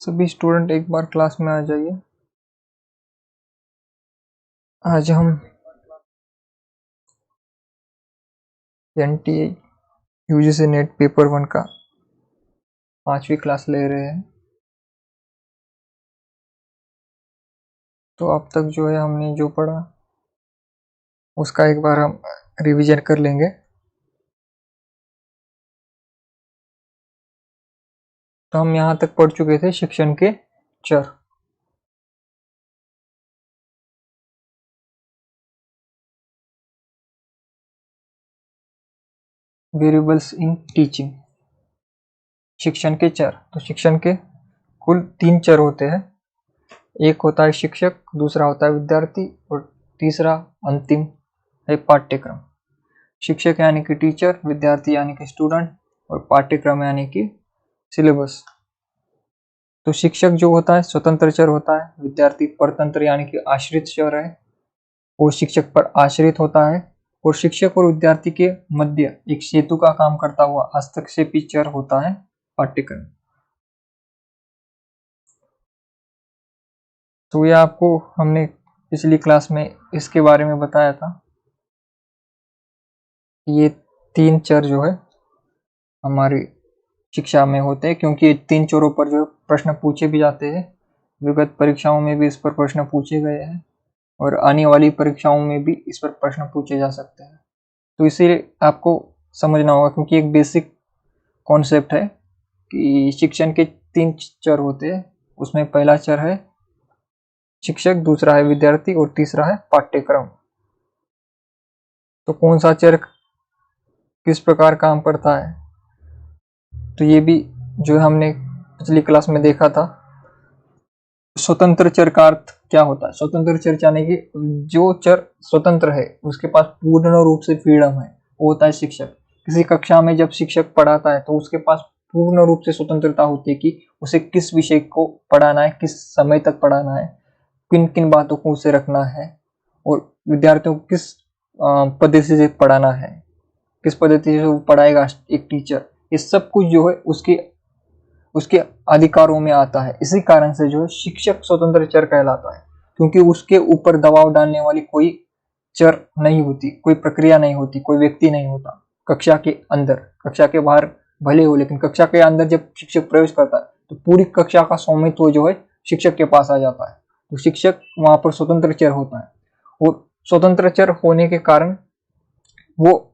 सभी स्टूडेंट एक बार क्लास में आ जाइए। आज हम NTA UGC नेट पेपर 1 का 5वीं क्लास ले रहे हैं। तो अब तक जो है हमने जो पढ़ा उसका एक बार हम रिवीजन कर लेंगे। तो हम यहाँ तक पढ़ चुके थे शिक्षण के चर। वेरिएबल्स इन टीचिंग, शिक्षण के चर। तो शिक्षण के कुल 3 चर होते हैं। एक होता है शिक्षक, दूसरा होता है विद्यार्थी और तीसरा अंतिम है पाठ्यक्रम। शिक्षक यानी कि टीचर, विद्यार्थी यानी कि स्टूडेंट और पाठ्यक्रम यानी कि सिलेबस। तो शिक्षक जो होता है स्वतंत्र चर होता है, विद्यार्थी परतंत्र यानी कि आश्रित चर है, वो शिक्षक पर आश्रित होता है, और शिक्षक और विद्यार्थी के मध्य एक सेतु का काम करता हुआ हस्तक्षेपी चर होता है पाठ्यक्रम। तो ये आपको हमने पिछली क्लास में इसके बारे में बताया था। ये 3 चर जो है हमारी शिक्षा में होते हैं, क्योंकि ये 3 चरों पर जो प्रश्न पूछे भी जाते हैं। विगत परीक्षाओं में भी इस पर प्रश्न पूछे गए हैं और आने वाली परीक्षाओं में भी इस पर प्रश्न पूछे जा सकते हैं। तो इसीलिए आपको समझना होगा, क्योंकि एक बेसिक कॉन्सेप्ट है कि शिक्षण के 3 चर होते हैं। उसमें पहला चर है शिक्षक, दूसरा है विद्यार्थी और तीसरा है पाठ्यक्रम। तो कौन सा चर किस प्रकार काम करता है, तो ये भी जो हमने पिछली क्लास में देखा था। स्वतंत्र चर का अर्थ क्या होता है? स्वतंत्र चर यानी कि जो चर स्वतंत्र है, उसके पास पूर्ण रूप से फ्रीडम है, वो होता है शिक्षक। किसी कक्षा में जब शिक्षक पढ़ाता है तो उसके पास पूर्ण रूप से स्वतंत्रता होती है कि उसे किस विषय को पढ़ाना है, किस समय तक पढ़ाना है, किन किन बातों को उसे रखना है, और विद्यार्थियों को किस पद्धति से पढ़ाना है, किस पद्धति से वो पढ़ाएगा एक टीचर। ये सब कुछ जो है उसके अधिकारों में आता है। इसी कारण से जो है शिक्षक स्वतंत्र चर कहलाता है, क्योंकि उसके ऊपर दबाव डालने वाली कोई चर नहीं होती, कोई प्रक्रिया नहीं होती, कोई व्यक्ति नहीं होता कक्षा के अंदर। कक्षा के बाहर भले हो, लेकिन कक्षा के अंदर जब शिक्षक प्रवेश करता है तो पूरी कक्षा का स्वामित्व जो है शिक्षक के पास आ जाता है। तो शिक्षक वहां पर स्वतंत्र चर होता है, और स्वतंत्र चर होने के कारण वो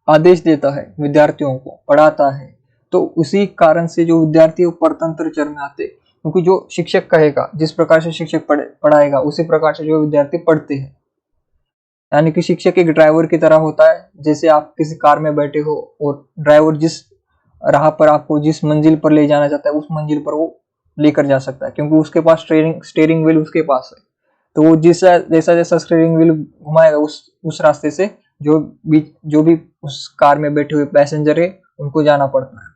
आदेश देता है, विद्यार्थियों को पढ़ाता है। तो उसी कारण से जो विद्यार्थी वो परतंत्र चर में आते, क्योंकि जो शिक्षक कहेगा, जिस प्रकार से शिक्षक पढ़ाएगा उसी प्रकार से जो विद्यार्थी पढ़ते हैं। यानी कि शिक्षक एक ड्राइवर की तरह होता है। जैसे आप किसी कार में बैठे हो और ड्राइवर जिस राह पर आपको जिस मंजिल पर ले जाना चाहता है उस मंजिल पर वो लेकर जा सकता है, क्योंकि उसके पास स्टीयरिंग व्हील उसके पास है। तो वो जैसा जैसा स्टीयरिंग व्हील घुमाएगा उस रास्ते से जो भी उस कार में बैठे हुए पैसेंजर है उनको जाना पड़ता है।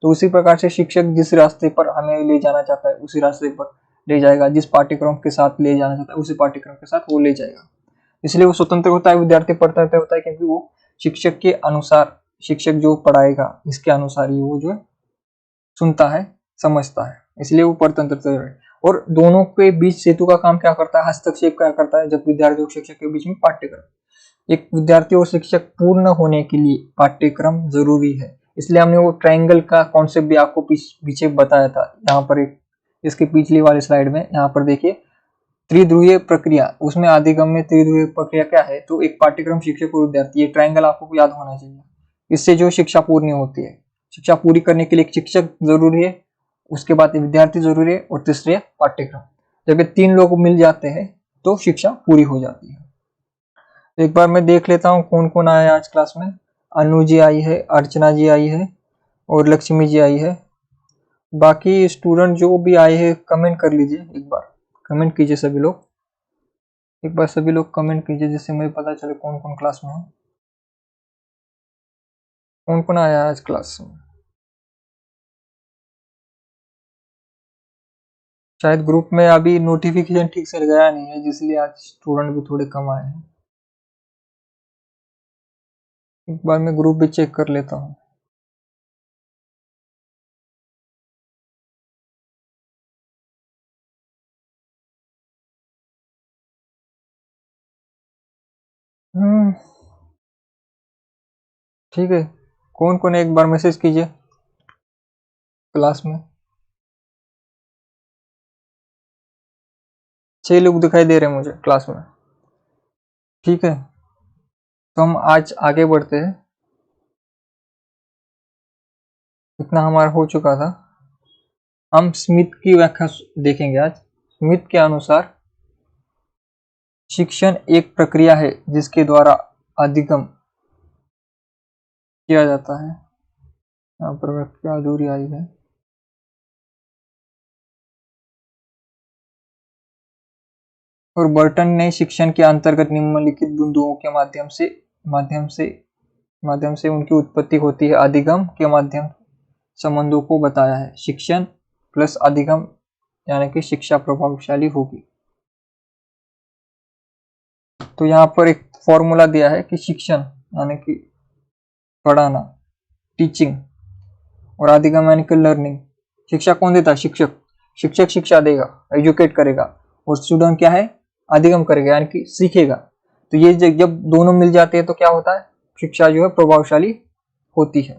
तो उसी प्रकार से शिक्षक जिस रास्ते पर हमें ले जाना चाहता है उसी रास्ते पर ले जाएगा, जिस पाठ्यक्रम के साथ ले जाना चाहता है उसी पाठ्यक्रम के साथ वो ले जाएगा। इसलिए वो स्वतंत्र होता है, विद्यार्थी परतंत्र होता है, क्योंकि वो शिक्षक के अनुसार, शिक्षक जो पढ़ाएगा इसके अनुसार ही वो जो है सुनता है, समझता है। इसलिए वो परतंत्र है। और दोनों के बीच सेतु का काम क्या करता है? हस्तक्षेप क्या करता है? जब विद्यार्थी और शिक्षक के बीच में पाठ्यक्रम, एक विद्यार्थी और शिक्षक पूर्ण होने के लिए पाठ्यक्रम जरूरी है। इसलिए हमने वो ट्रायंगल का कॉन्सेप्ट भी आपको पीछे बताया था। यहाँ पर एक इसके पिछली वाली स्लाइड में यहाँ पर देखिए, त्रिध्रुवीय प्रक्रिया, उसमें आदिगम्य त्रिध्रुवीय प्रक्रिया क्या है? तो एक पाठ्यक्रम, शिक्षक और विद्यार्थी, ये ट्रायंगल आपको याद होना चाहिए। इससे जो शिक्षा पूर्ण होती है। शिक्षा पूरी करने के लिए एक शिक्षक जरूरी है, उसके बाद विद्यार्थी जरूरी है, और तीसरे पाठ्यक्रम। जब ये 3 लोग मिल जाते हैं तो शिक्षा पूरी हो जाती है। एक बार मैं देख लेता हूँ कौन कौन आया आज क्लास में। अनु जी आई है, अर्चना जी आई है और लक्ष्मी जी आई है। बाकी स्टूडेंट जो भी आए हैं कमेंट कर लीजिए, एक बार कमेंट कीजिए सभी लोग। एक बार सभी लोग कमेंट कीजिए जिससे मुझे पता चले कौन कौन क्लास में है, कौन कौन आया आज क्लास में। शायद ग्रुप में अभी नोटिफिकेशन ठीक से गया नहीं है, जिसलिए आज स्टूडेंट भी थोड़े कम आए हैं। एक बार मैं ग्रुप भी चेक कर लेता हूँ। हम्म, ठीक है। कौन कौन है एक बार मैसेज कीजिए क्लास में। 6 लोग दिखाई दे रहे हैं मुझे क्लास में। ठीक है, तो हम आज आगे बढ़ते हैं। इतना हमारा हो चुका था। हम स्मिथ की व्याख्या देखेंगे आज। स्मिथ के अनुसार शिक्षण एक प्रक्रिया है जिसके द्वारा अधिगम किया जाता है। यहाँ पर व्याख्या अधूरी आई है। और बर्टन ने शिक्षण के अंतर्गत निम्नलिखित बिंदुओं के माध्यम से उनकी उत्पत्ति होती है अधिगम के माध्यम संबंधों को बताया है। शिक्षण प्लस अधिगम यानी कि शिक्षा प्रभावशाली होगी। तो यहाँ पर एक फॉर्मूला दिया है कि शिक्षण यानी कि पढ़ाना, टीचिंग, और अधिगम यानी कि लर्निंग। शिक्षा कौन देता है? शिक्षक। शिक्षक शिक्षा देगा, एजुकेट करेगा, और स्टूडेंट क्या है? अधिगम करेगा यानी कि सीखेगा। तो ये जब दोनों मिल जाते हैं तो क्या होता है? शिक्षा जो है प्रभावशाली होती है।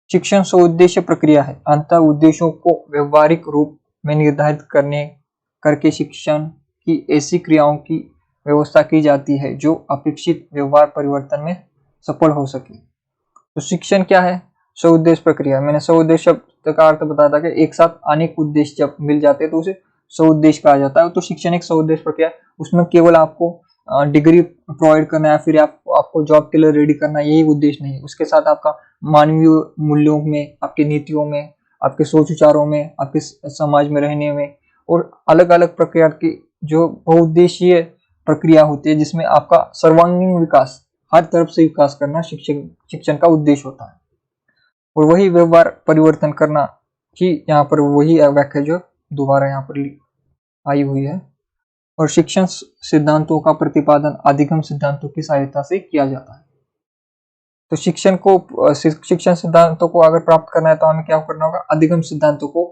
शिक्षण स्वउद्देश्य प्रक्रिया है। अंततः उद्देश्यों को व्यवहारिक रूप में निर्धारित करके शिक्षण की ऐसी क्रियाओं की व्यवस्था की जाती है जो अपेक्षित व्यवहार परिवर्तन में सफल हो सके। तो शिक्षण क्या है? स्वउद्देश्य प्रक्रिया। मैंने स्वउद्देश्य शब्द का अर्थ बताया था कि एक साथ अनेक उद्देश्य जब मिल जाते हैं तो उसे स्वउद्देश्य कहा जाता है। तो शिक्षण एक स्वउद्देश्य प्रक्रिया है। उसमें केवल आपको डिग्री प्रोवाइड करना है, फिर आपको जॉब के लिए रेडी करना, यही उद्देश्य नहीं है। उसके साथ आपका मानवीय मूल्यों में, आपकी नीतियों में, आपके सोच विचारों में, आपके समाज में रहने में, और अलग अलग प्रक्रिया की जो बहुउद्देशीय प्रक्रिया होती है जिसमें आपका सर्वांगीण विकास, हर तरफ से विकास करना शिक्षण का उद्देश्य होता है। और वही व्यवहार परिवर्तन करना ही यहाँ पर वही व्याख्या जो दोबारा यहाँ पर आई हुई है। और शिक्षण सिद्धांतों का प्रतिपादन अधिगम सिद्धांतों की सहायता से किया जाता है। तो शिक्षण सिद्धांतों को अगर प्राप्त करना है तो हमें क्या करना होगा? अधिगम सिद्धांतों को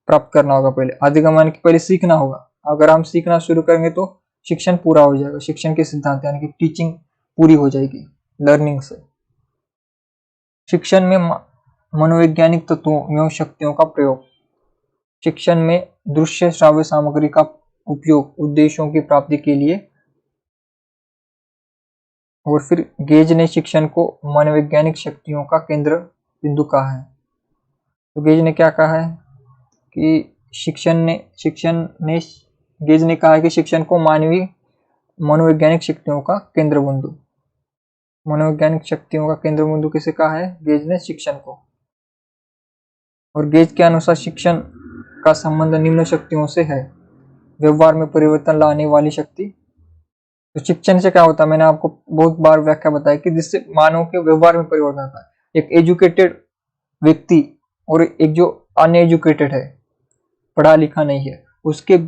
प्राप्त करना होगा। पहले अधिगम यानी कि पहले सीखना होगा। अगर हम सीखना शुरू करेंगे तो शिक्षण पूरा हो जाएगा। शिक्षण के सिद्धांत यानी कि टीचिंग पूरी हो जाएगी लर्निंग से। शिक्षण में मनोवैज्ञानिक तत्वों एवं शक्तियों का प्रयोग। शिक्षण में दृश्य श्राव्य सामग्री का उपयोग उद्देश्यों की प्राप्ति के लिए। और फिर गेज ने शिक्षण को मनोवैज्ञानिक शक्तियों का केंद्र बिंदु कहा है। तो गेज ने क्या कहा है कि गेज ने कहा है कि शिक्षण को मानवीय मनोवैज्ञानिक शक्तियों का केंद्र बिंदु, मनोवैज्ञानिक शक्तियों का केंद्र बिंदु किसे कहा है? गेज ने शिक्षण को। और गेज के अनुसार शिक्षण का संबंध निम्न शक्तियों से है। व्यवहार में परिवर्तन लाने वाली शक्ति। तो शिक्षण से क्या होता है? मैंने आपको बहुत बार व्याख्या बताई कि जिससे मानव के व्यवहार में परिवर्तन आता है। एक एजुकेटेड व्यक्ति और एक जो अनएजुकेटेड है, पढ़ा लिखा नहीं है, उसके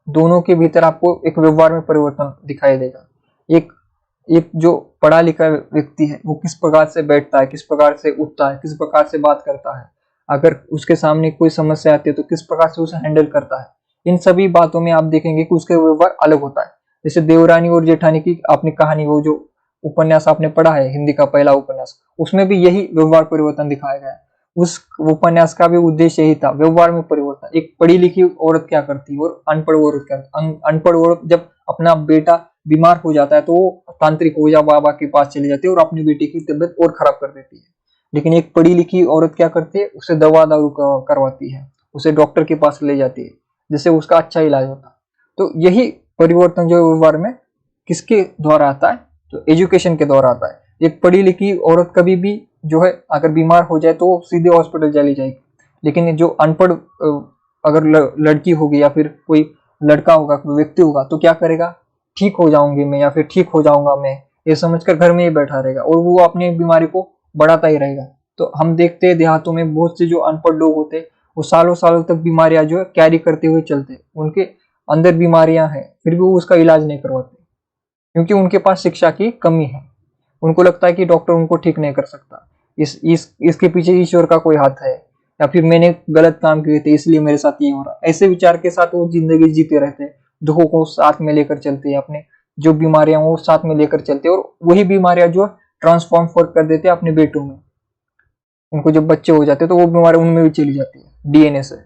दोनों के भीतर आपको एक व्यवहार में परिवर्तन दिखाई देगा। एक जो पढ़ा लिखा व्यक्ति है वो किस प्रकार से बैठता है, किस प्रकार से उठता है, किस प्रकार से बात करता है, अगर उसके सामने कोई समस्या आती है तो किस प्रकार से उसे हैंडल करता है। इन सभी बातों में आप देखेंगे कि उसका व्यवहार अलग होता है। जैसे देवरानी और जेठानी की आपने कहानी, वो जो उपन्यास आपने पढ़ा है, हिंदी का पहला उपन्यास, उसमें भी यही व्यवहार परिवर्तन दिखाया गया है। उस उपन्यास का भी उद्देश्य यही था, व्यवहार में परिवर्तन। एक पढ़ी लिखी औरत क्या करती है और अनपढ़ औरत क्या करती है। अनपढ़ औरत जब अपना बेटा बीमार हो जाता है तो वो तांत्रिक ओझा बाबा के पास चली जाती है और अपनी बेटी की तबीयत और खराब कर देती है। लेकिन एक पढ़ी लिखी औरत क्या करती है? उसे दवा दारू करवाती है, उसे डॉक्टर के पास ले जाती है, जिससे उसका अच्छा इलाज होता है। तो यही परिवर्तन जो व्यवहार में किसके द्वारा आता है? तो एजुकेशन के द्वारा आता है। एक पढ़ी लिखी औरत कभी भी जो है अगर बीमार हो जाए तो वो सीधे हॉस्पिटल चली जाएगी। लेकिन जो अनपढ़ अगर लड़की होगी या फिर कोई लड़का होगा, कोई व्यक्ति होगा, तो क्या करेगा? ठीक हो जाऊंगी मैं या फिर ठीक हो जाऊंगा मैं, ये समझकर घर में ही बैठा रहेगा और वो अपनी बीमारी को बढ़ाता ही रहेगा। तो हम देखते हैं देहातों में बहुत से जो अनपढ़ लोग होते हैं वो सालों सालों तक बीमारियां जो है कैरी करते हुए चलते हैं। उनके अंदर बीमारियां हैं फिर भी वो उसका इलाज नहीं करवाते, क्योंकि उनके पास शिक्षा की कमी है। उनको लगता है कि डॉक्टर उनको ठीक नहीं कर सकता, इसके पीछे ईश्वर का कोई हाथ है, या फिर मैंने गलत काम किए थे इसलिए मेरे साथ ये हो रहा। ऐसे विचार के साथ वो जिंदगी जीते रहते हैं, दुखों को साथ में लेकर चलते हैं, अपने जो बीमारियां वो साथ में लेकर चलते हैं, और वही बीमारियां जो ट्रांसफॉर्म फॉर कर देते हैं अपने बेटों में। उनको जब बच्चे हो जाते हैं तो वो बीमारी उनमें भी चली जाती है डीएनए से।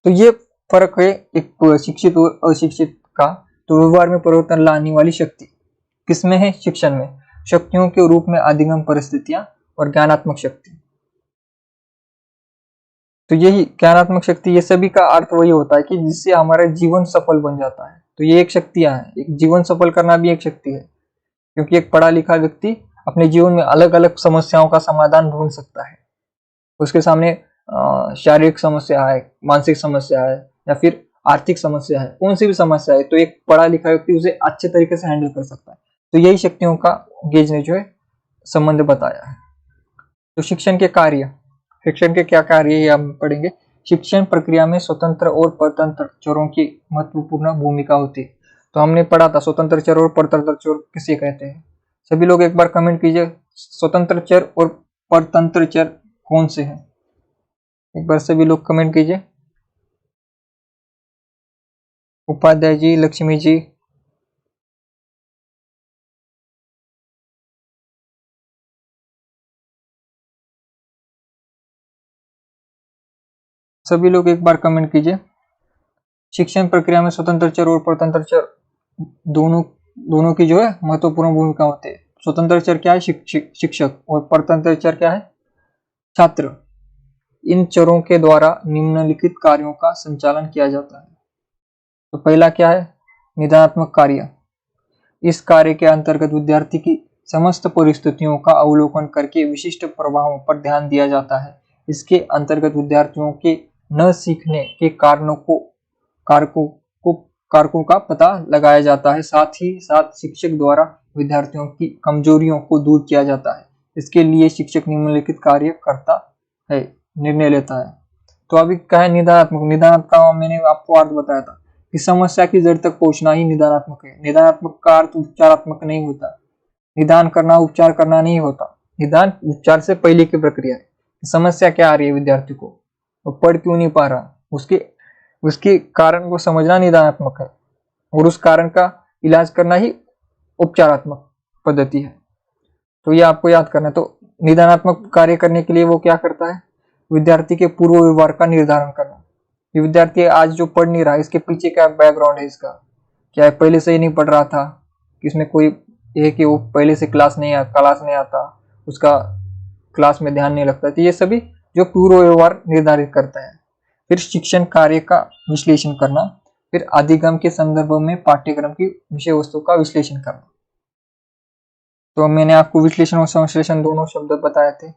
तो ये फर्क है एक शिक्षित और अशिक्षित का। तो व्यवहार में परिवर्तन लाने वाली शक्ति किसमें है? शिक्षण में। शक्तियों के रूप में अधिगम परिस्थितियां और ज्ञानात्मक शक्ति। तो यही ज्ञानात्मक शक्ति, ये सभी का अर्थ वही होता है कि जिससे हमारा जीवन सफल बन जाता है। तो ये एक शक्तियां हैं। एक जीवन सफल करना भी एक शक्ति है, क्योंकि एक पढ़ा लिखा व्यक्ति अपने जीवन में अलग अलग समस्याओं का समाधान ढूंढ सकता है। उसके सामने शारीरिक समस्या है, मानसिक समस्या है, या फिर आर्थिक समस्या है, कौन सी भी समस्या है, तो एक पढ़ा लिखा व्यक्ति उसे अच्छे तरीके से हैंडल कर सकता है। तो यही शक्तियों का गेज ने जो है संबंध बताया है। तो शिक्षण के कार्य, शिक्षण के क्या कार्य है हम पढ़ेंगे। शिक्षण प्रक्रिया में स्वतंत्र और परतंत्र चरों की महत्वपूर्ण भूमिका होती है। तो हमने पढ़ा था स्वतंत्र चर और परतंत्र चर किसे कहते हैं। सभी लोग एक बार कमेंट कीजिए, स्वतंत्र चर और परतंत्र चर कौन से हैं? एक बार सभी लोग कमेंट कीजिए। उपाध्याय जी, लक्ष्मी जी, सभी लोग एक बार कमेंट कीजिए। शिक्षण प्रक्रिया में स्वतंत्र चर और परतंत्र चर दोनों की जो है महत्वपूर्ण भूमिका होती है। स्वतंत्र चर क्या है? शिक्षक। और परतंत्र चर क्या है? छात्र। इन चरों के द्वारा निम्नलिखित कार्यों का संचालन किया जाता है। तो पहला क्या है? निदानात्मक कार्य। इस कार्य के अंतर्गत विद्यार्थी की समस्त परिस्थितियों का अवलोकन करके विशिष्ट प्रभावों पर ध्यान दिया जाता है। इसके अंतर्गत विद्यार्थियों के न सीखने के कारकों का पता लगाया जाता है। साथ ही साथ शिक्षक द्वारा विद्यार्थियों की कमजोरियों को दूर किया जाता है। इसके लिए शिक्षक निम्नलिखित कार्य करता है, निर्णय लेता है। तो अभी क्या है? निदानात्मक। निदानात्मक का मैंने आपको अर्थ बताया था कि समस्या की जड़ तक पहुंचना ही निदानात्मक है। निदानात्मक का अर्थ उपचारात्मक नहीं होता। निदान करना उपचार करना नहीं होता। निदान उपचार से पहले की प्रक्रिया है। समस्या क्या आ रही है विद्यार्थी को, वो पढ़ क्यों नहीं पा रहा, उसके कारण को समझना निदानात्मक है, और उस कारण का इलाज करना ही उपचारात्मक पद्धति है। तो ये आपको याद करना है। तो निदानात्मक कार्य करने के लिए वो क्या करता है? विद्यार्थी के पूर्व व्यवहार का निर्धारण करना। ये विद्यार्थी आज जो पढ़ नहीं रहा, इसके पीछे क्या बैकग्राउंड है इसका, क्या है पहले से ही नहीं पढ़ रहा था, इसमें कोई है कि वो पहले से क्लास नहीं आता, उसका क्लास में ध्यान नहीं लगता। तो ये सभी जो पूर्व व्यवहार निर्धारित करता है। फिर शिक्षण कार्य का विश्लेषण करना। फिर अधिगम के संदर्भ में पाठ्यक्रम की विषय वस्तु का विश्लेषण करना। तो मैंने आपको विश्लेषण और संश्लेषण दोनों शब्द बताए थे।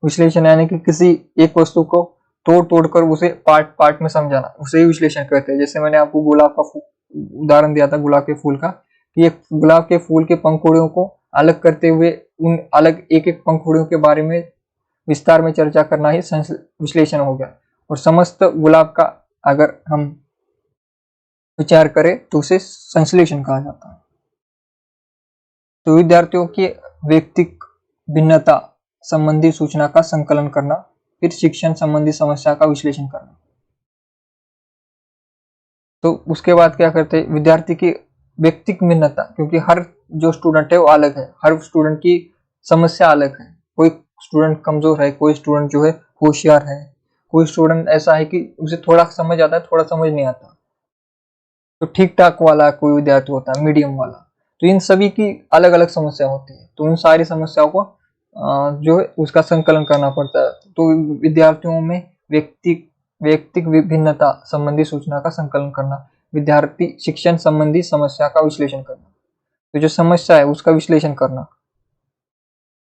विश्लेषण यानी कि किसी एक वस्तु को तोड़ कर उसे पार्ट पार्ट में समझाना, उसे ही विश्लेषण कहते हैं। जैसे मैंने आपको गुलाब का उदाहरण दिया था, गुलाब के फूल का, कि एक गुलाब के फूल के पंखुड़ियों को अलग करते हुए उन अलग एक एक पंखुड़ियों के बारे में विस्तार में चर्चा करना ही विश्लेषण हो गया। और समस्त गुलाब का अगर हम विचार करें तो उसे संश्लेषण कहा जाता है। तो विद्यार्थियों की व्यक्तिक भिन्नता संबंधी सूचना का संकलन करना। फिर शिक्षण संबंधी समस्या का विश्लेषण करना। तो उसके बाद क्या करते हैं? विद्यार्थी की व्यक्तिक भिन्नता, क्योंकि हर जो स्टूडेंट है वो अलग है, हर स्टूडेंट की समस्या अलग है। कोई स्टूडेंट कमजोर है, कोई स्टूडेंट जो है होशियार है, कोई स्टूडेंट ऐसा है कि उसे थोड़ा समझ आता है, थोड़ा समझ नहीं आता। तो ठीक ठाक वाला कोई विद्यार्थी होता है, मीडियम वाला। तो इन सभी की अलग अलग समस्या होती है। तो उन सारी समस्याओं को जो है उसका संकलन करना पड़ता है। तो विद्यार्थियों में व्यक्तिक विभिन्नता संबंधी सूचना का संकलन करना, विद्यार्थी शिक्षण संबंधी समस्या का विश्लेषण करना, तो जो समस्या है उसका विश्लेषण करना,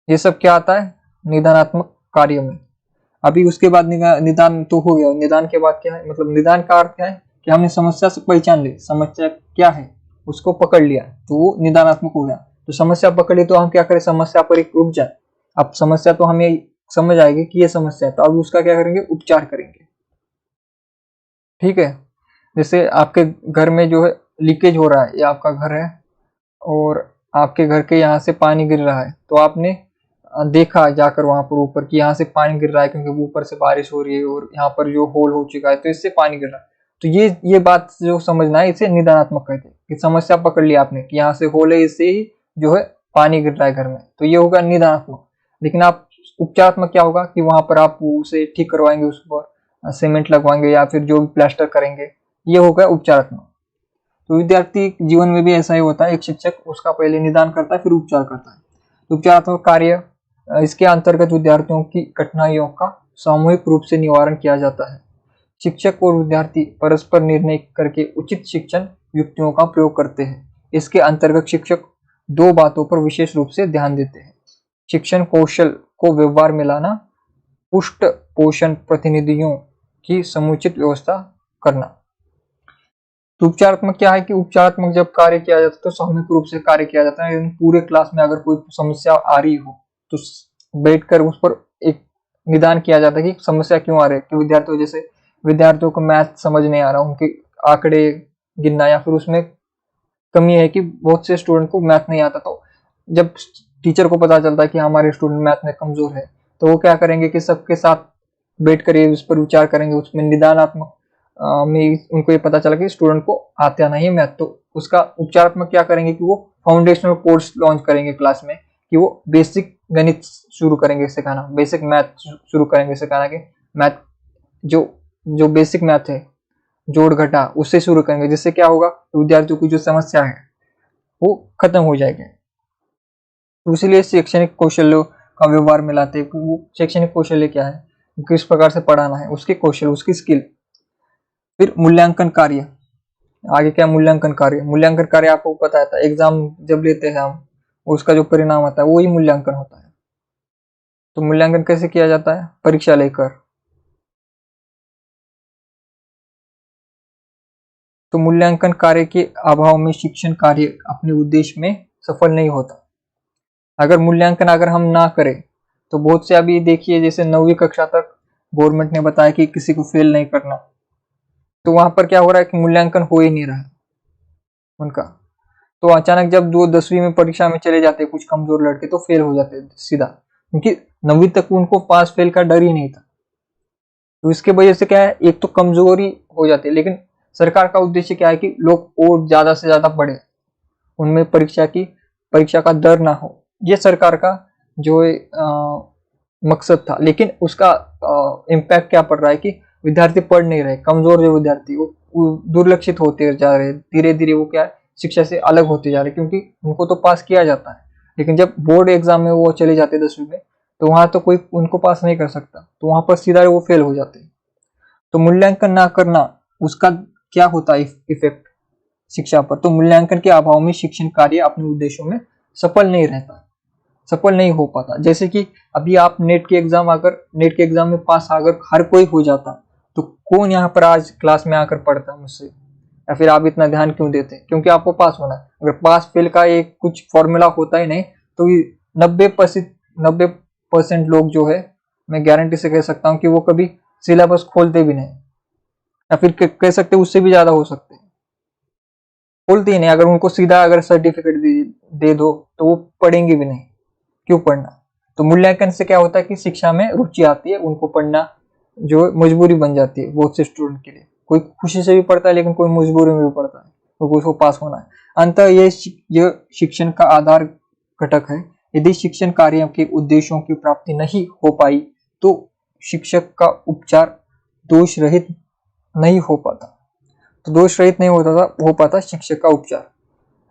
ये सब क्या आता है? निदानात्मक कार्य में। अभी उसके बाद निदान तो हो गया। निदान के बाद क्या है? मतलब निदान का अर्थ क्या है कि हमने समस्या से पहचान ली, समस्या क्या है उसको पकड़ लिया, तो वो निदानात्मक हो गया। तो समस्या पकड़ ली तो हम क्या करें? समस्या पर एक रुक जाए। अब समस्या तो हमें समझ आएगी कि ये समस्या है, तो अब उसका क्या करेंगे? उपचार करेंगे। ठीक है। जैसे आपके घर में जो है लीकेज हो रहा है, ये आपका घर है और आपके घर के यहाँ से पानी गिर रहा है, तो आपने देखा जाकर वहां पर ऊपर कि यहाँ से पानी गिर रहा है, क्योंकि ऊपर से बारिश हो रही है और यहाँ पर जो होल हो चुका है तो इससे पानी गिर रहा है। तो ये बात जो समझना है, इसे निदानात्मक कहते हैं कि समस्या पकड़ लिया आपने कि यहाँ से होल है, इससे ही जो है पानी गिर रहा है घर में, तो ये होगा निदानात्मक। लेकिन आप उपचारात्मक क्या होगा कि वहां पर आप उसे ठीक करवाएंगे, उस पर सीमेंट लगवाएंगे या फिर जो भी प्लास्टर करेंगे, ये होगा उपचारात्मक। तो विद्यार्थी जीवन में भी ऐसा ही होता है, एक शिक्षक उसका पहले निदान करता है फिर उपचार करता है। तो उपचारात्मक कार्य, इसके अंतर्गत विद्यार्थियों की कठिनाइयों का सामूहिक रूप से निवारण किया जाता है। शिक्षक और विद्यार्थी परस्पर निर्णय करके उचित शिक्षण युक्तियों का प्रयोग करते हैं। इसके अंतर्गत शिक्षक दो बातों पर विशेष रूप से ध्यान देते हैं: शिक्षण कौशल को व्यवहार में लाना, पुष्ट पोषण प्रतिनिधियों की समुचित व्यवस्था करना। तो उपचारात्मक क्या है कि उपचारात्मक जब कार्य किया जाता है तो सामूहिक रूप से कार्य किया जाता है। पूरे क्लास में अगर कोई समस्या आ रही हो तो बैठकर उस पर एक निदान किया जाता है कि समस्या क्यों आ रही है। कि विद्यार्थियों, जैसे विद्यार्थियों को मैथ समझ नहीं आ रहा, उनके आंकड़े गिनना, या फिर उसमें कमी है कि बहुत से स्टूडेंट को मैथ नहीं आता, तो जब टीचर को पता चलता है कि हमारे स्टूडेंट मैथ में कमजोर है, तो वो क्या करेंगे कि सबके साथ बैठकर ये उस पर विचार करेंगे। उसमें निदानात्मक में उनको ये पता चला कि स्टूडेंट को आता नहीं मैथ, तो उसका उपचारात्मक क्या करेंगे कि वो फाउंडेशनल कोर्स लॉन्च करेंगे क्लास में, कि वो बेसिक गणित शुरू करेंगे सिखाना, बेसिक मैथ शुरू करेंगे सिखाना, कि मैथ जो बेसिक मैथ है, जोड़ घटा, उससे शुरू करेंगे, जिससे क्या होगा, विद्यार्थियों की जो समस्या है वो खत्म हो जाएगी। तो इसलिए शैक्षणिक कौशल्यों का व्यवहार में लाते हैं। वो शैक्षणिक कौशल्य क्या है, किस प्रकार से पढ़ाना है, उसके कौशल, उसकी स्किल। फिर मूल्यांकन कार्य, आगे क्या मूल्यांकन कार्य, मूल्यांकन कार्य आपको पता है, एग्जाम जब लेते हैं हम, उसका जो परिणाम आता है वही मूल्यांकन होता है। तो मूल्यांकन कैसे किया जाता है, परीक्षा लेकर। तो मूल्यांकन कार्य के अभाव में शिक्षण कार्य अपने उद्देश्य में सफल नहीं होता। अगर मूल्यांकन अगर हम ना करें तो बहुत से, अभी देखिए जैसे 9वीं कक्षा तक गवर्नमेंट ने बताया कि किसी को फेल नहीं करना, तो वहां पर क्या हो रहा है कि मूल्यांकन हो ही नहीं रहा है उनका। तो अचानक जब वो 10वीं में परीक्षा में चले जाते कुछ कमजोर लड़के, तो फेल हो जाते सीधा, क्योंकि 9वीं तक उनको पास फेल का डर ही नहीं था। तो इसके वजह से क्या है, एक तो कमजोरी हो जाती है। लेकिन सरकार का उद्देश्य क्या है कि लोग और ज्यादा से ज्यादा पढ़े, उनमें परीक्षा का डर ना हो, ये सरकार का जो मकसद था। लेकिन उसका इम्पैक्ट क्या पड़ रहा है कि विद्यार्थी पढ़ नहीं रहे, कमजोर जो विद्यार्थी वो दुर्लक्षित होते जा रहे, धीरे धीरे वो क्या है, शिक्षा से अलग होते जा रहे, क्योंकि उनको तो पास किया जाता है, लेकिन जब बोर्ड एग्जाम में वो चले जाते 10वीं में, तो वहां तो कोई उनको पास नहीं कर सकता, तो वहां पर सीधा वो फेल हो जाते। तो मूल्यांकन ना करना, उसका क्या होता है इफेक्ट शिक्षा पर। तो मूल्यांकन के अभाव में शिक्षण कार्य अपने उद्देश्यों में सफल नहीं रहता, सफल नहीं हो पाता। जैसे कि अभी आप नेट के एग्जाम में पास अगर हर कोई हो जाता, तो कौन यहाँ पर आज क्लास में आकर पढ़ता मुझसे, या फिर आप इतना ध्यान क्यों देते, क्योंकि आपको पास होना है। अगर पास फेल का एक कुछ फॉर्मूला होता ही नहीं, तो 90% लोग जो है, मैं गारंटी से कह सकता हूँ कि वो कभी सिलेबस खोलते भी नहीं, या फिर कह सकते उससे भी ज्यादा हो सकते हैं, खोलते ही नहीं। अगर उनको सीधा अगर सर्टिफिकेट दे दो तो वो पढ़ेंगे भी नहीं, क्यों पढ़ना। तो मूल्यांकन से क्या होता है कि शिक्षा में रुचि आती है, उनको पढ़ना जो मजबूरी बन जाती है बहुत से स्टूडेंट के लिए। कोई खुशी से भी पढ़ता है, लेकिन कोई मजबूरी में भी पढ़ता है, क्योंकि उसको पास होना है। अंततः ये शिक्षण का आधार घटक है। यदि शिक्षण कार्य के उद्देश्यों की प्राप्ति नहीं हो पाई, तो शिक्षक का उपचार दोष रहित नहीं हो पाता। तो दोष रहित नहीं हो पाता शिक्षक का उपचार।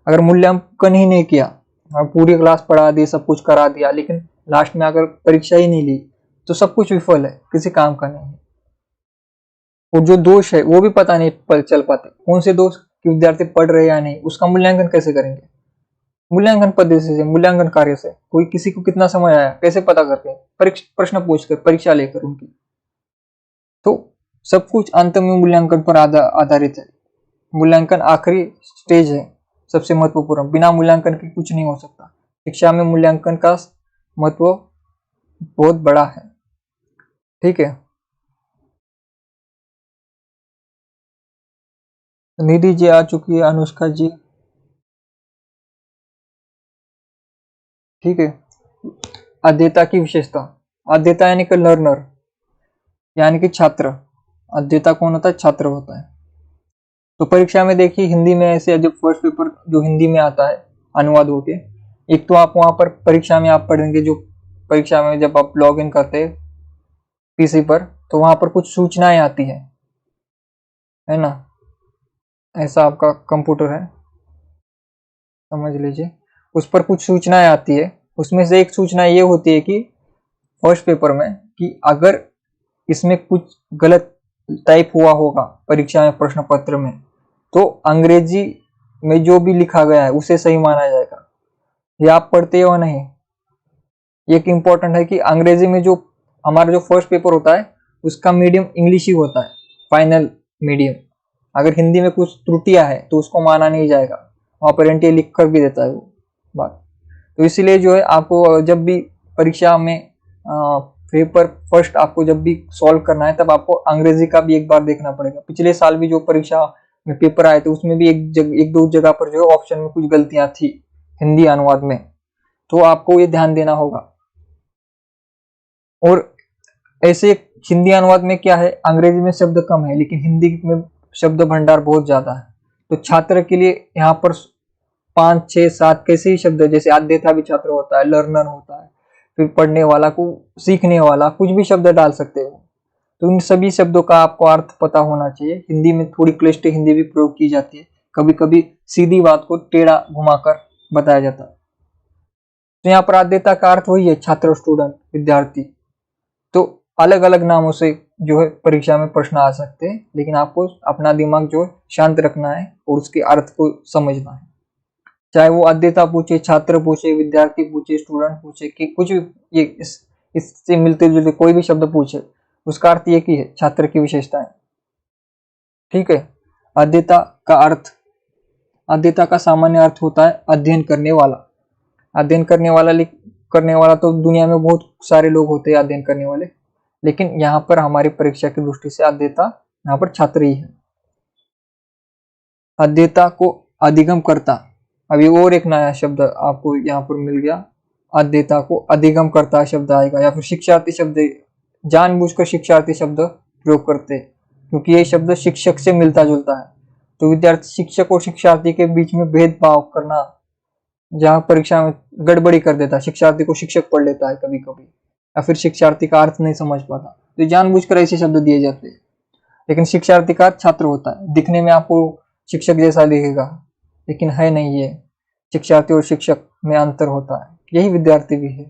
अगर मूल्यांकन ही नहीं किया, पूरी क्लास पढ़ा दी, सब कुछ करा दिया, लेकिन लास्ट में अगर परीक्षा ही नहीं ली, तो सब कुछ विफल है, किसी काम का नहीं है। और जो दोष है वो भी पता नहीं चल पाते, कौन से दोष कि विद्यार्थी पढ़ रहे या नहीं, उसका मूल्यांकन कैसे करेंगे। मूल्यांकन पद्धति से, मूल्यांकन कार्य से कोई किसी को कितना समय आया कैसे पता करते हैं, प्रश्न पूछकर, परीक्षा लेकर उनकी। तो सब कुछ अंत में मूल्यांकन पर आधारित है। मूल्यांकन आखिरी स्टेज है, सबसे महत्वपूर्ण। बिना मूल्यांकन के कुछ नहीं हो सकता। शिक्षा में मूल्यांकन का महत्व बहुत बड़ा है। ठीक है, निधि जी आ चुकी है, अनुष्का जी। ठीक है, अध्येता की विशेषता। अध्येता यानी कि लर्नर, यानी कि छात्र। अध्येता कौन होता है, छात्र होता है। तो परीक्षा में देखिए हिंदी में ऐसे जब फर्स्ट पेपर जो हिंदी में आता है अनुवाद होके, एक तो आप वहां पर परीक्षा में आप पढ़ेंगे, जो परीक्षा में जब आप लॉग इन करते हैं पीसी पर, तो वहां पर कुछ सूचनाएं आती है ना, ऐसा आपका कंप्यूटर है समझ लीजिए, उस पर कुछ सूचनाएं आती है। उसमें से एक सूचना ये होती है कि फर्स्ट पेपर में कि अगर इसमें कुछ गलत टाइप हुआ होगा परीक्षा में प्रश्न पत्र में, तो अंग्रेजी में जो भी लिखा गया है उसे सही माना जाएगा। ये आप पढ़ते हो नहीं, एक इम्पोर्टेंट है कि अंग्रेजी में जो हमारा जो फर्स्ट पेपर होता है उसका मीडियम इंग्लिश ही होता है, फाइनल मीडियम। अगर हिंदी में कुछ त्रुटियां है तो उसको माना नहीं जाएगा, वहां पर एनटीए लिख कर भी देता है वो बात। तो इसीलिए जो है आपको जब भी परीक्षा में पेपर फर्स्ट आपको जब भी सॉल्व करना है, तब आपको अंग्रेजी का भी एक बार देखना पड़ेगा। पिछले साल भी जो परीक्षा में पेपर आए थे उसमें भी एक दो जगह पर जो है ऑप्शन में कुछ गलतियां थी हिंदी अनुवाद में, तो आपको ये ध्यान देना होगा। और ऐसे हिंदी अनुवाद में क्या है, अंग्रेजी में शब्द कम है लेकिन हिंदी में शब्द भंडार बहुत ज्यादा है। तो छात्र के लिए यहाँ पर 5, 6, 7 कैसे ही शब्द, जैसे आद्यता भी छात्र होता है, लर्नर होता है, फिर पढ़ने वाला को सीखने वाला, कुछ भी शब्द डाल सकते हो। तो इन सभी शब्दों का आपको अर्थ पता होना चाहिए। हिंदी में थोड़ी क्लिष्ट हिंदी भी प्रयोग की जाती है, कभी कभी सीधी बात को टेढ़ा घुमाकर बताया जाता है। तो यहाँ पर आद्यता का अर्थ वही है, छात्र, स्टूडेंट, विद्यार्थी। तो अलग अलग नामों से जो है परीक्षा में प्रश्न आ सकते हैं, लेकिन आपको अपना दिमाग जो है शांत रखना है और उसके अर्थ को समझना है। चाहे वो आद्यता पूछे, छात्र पूछे, विद्यार्थी पूछे, स्टूडेंट पूछे, कि कुछ भी ये इससे मिलते जुलते कोई भी शब्द पूछे, उसका अर्थ एक ही है, छात्र की विशेषताएं। ठीक है। आद्यता का अर्थ, आद्यता का सामान्य अर्थ होता है अध्ययन करने वाला। अध्ययन करने वाला तो दुनिया में बहुत सारे लोग होते हैं अध्ययन करने वाले, लेकिन यहाँ पर हमारी परीक्षा की दृष्टि से आद्यता यहाँ पर छात्र ही है। आद्यता को अधिगम करता, अभी और एक नया शब्द आपको यहाँ पर मिल गया, आद्यता को अधिगम करता शब्द आएगा, या फिर शिक्षार्थी शब्द, जानबूझकर शिक्षार्थी शब्द प्रयोग करते क्योंकि ये शब्द शिक्षक से मिलता जुलता है। तो विद्यार्थी, शिक्षक और शिक्षार्थी के बीच में भेदभाव करना, जहाँ परीक्षा में गड़बड़ी कर देता है, शिक्षार्थी को शिक्षक पढ़ लेता है कभी कभी, या फिर शिक्षार्थी का अर्थ नहीं समझ पाता, तो जानबूझकर ऐसे शब्द दिए जाते हैं। लेकिन शिक्षार्थी का अर्थ छात्र होता है, दिखने में आपको शिक्षक जैसा दिखेगा लेकिन है नहीं, ये शिक्षार्थी और शिक्षक में अंतर होता है, यही विद्यार्थी भी है।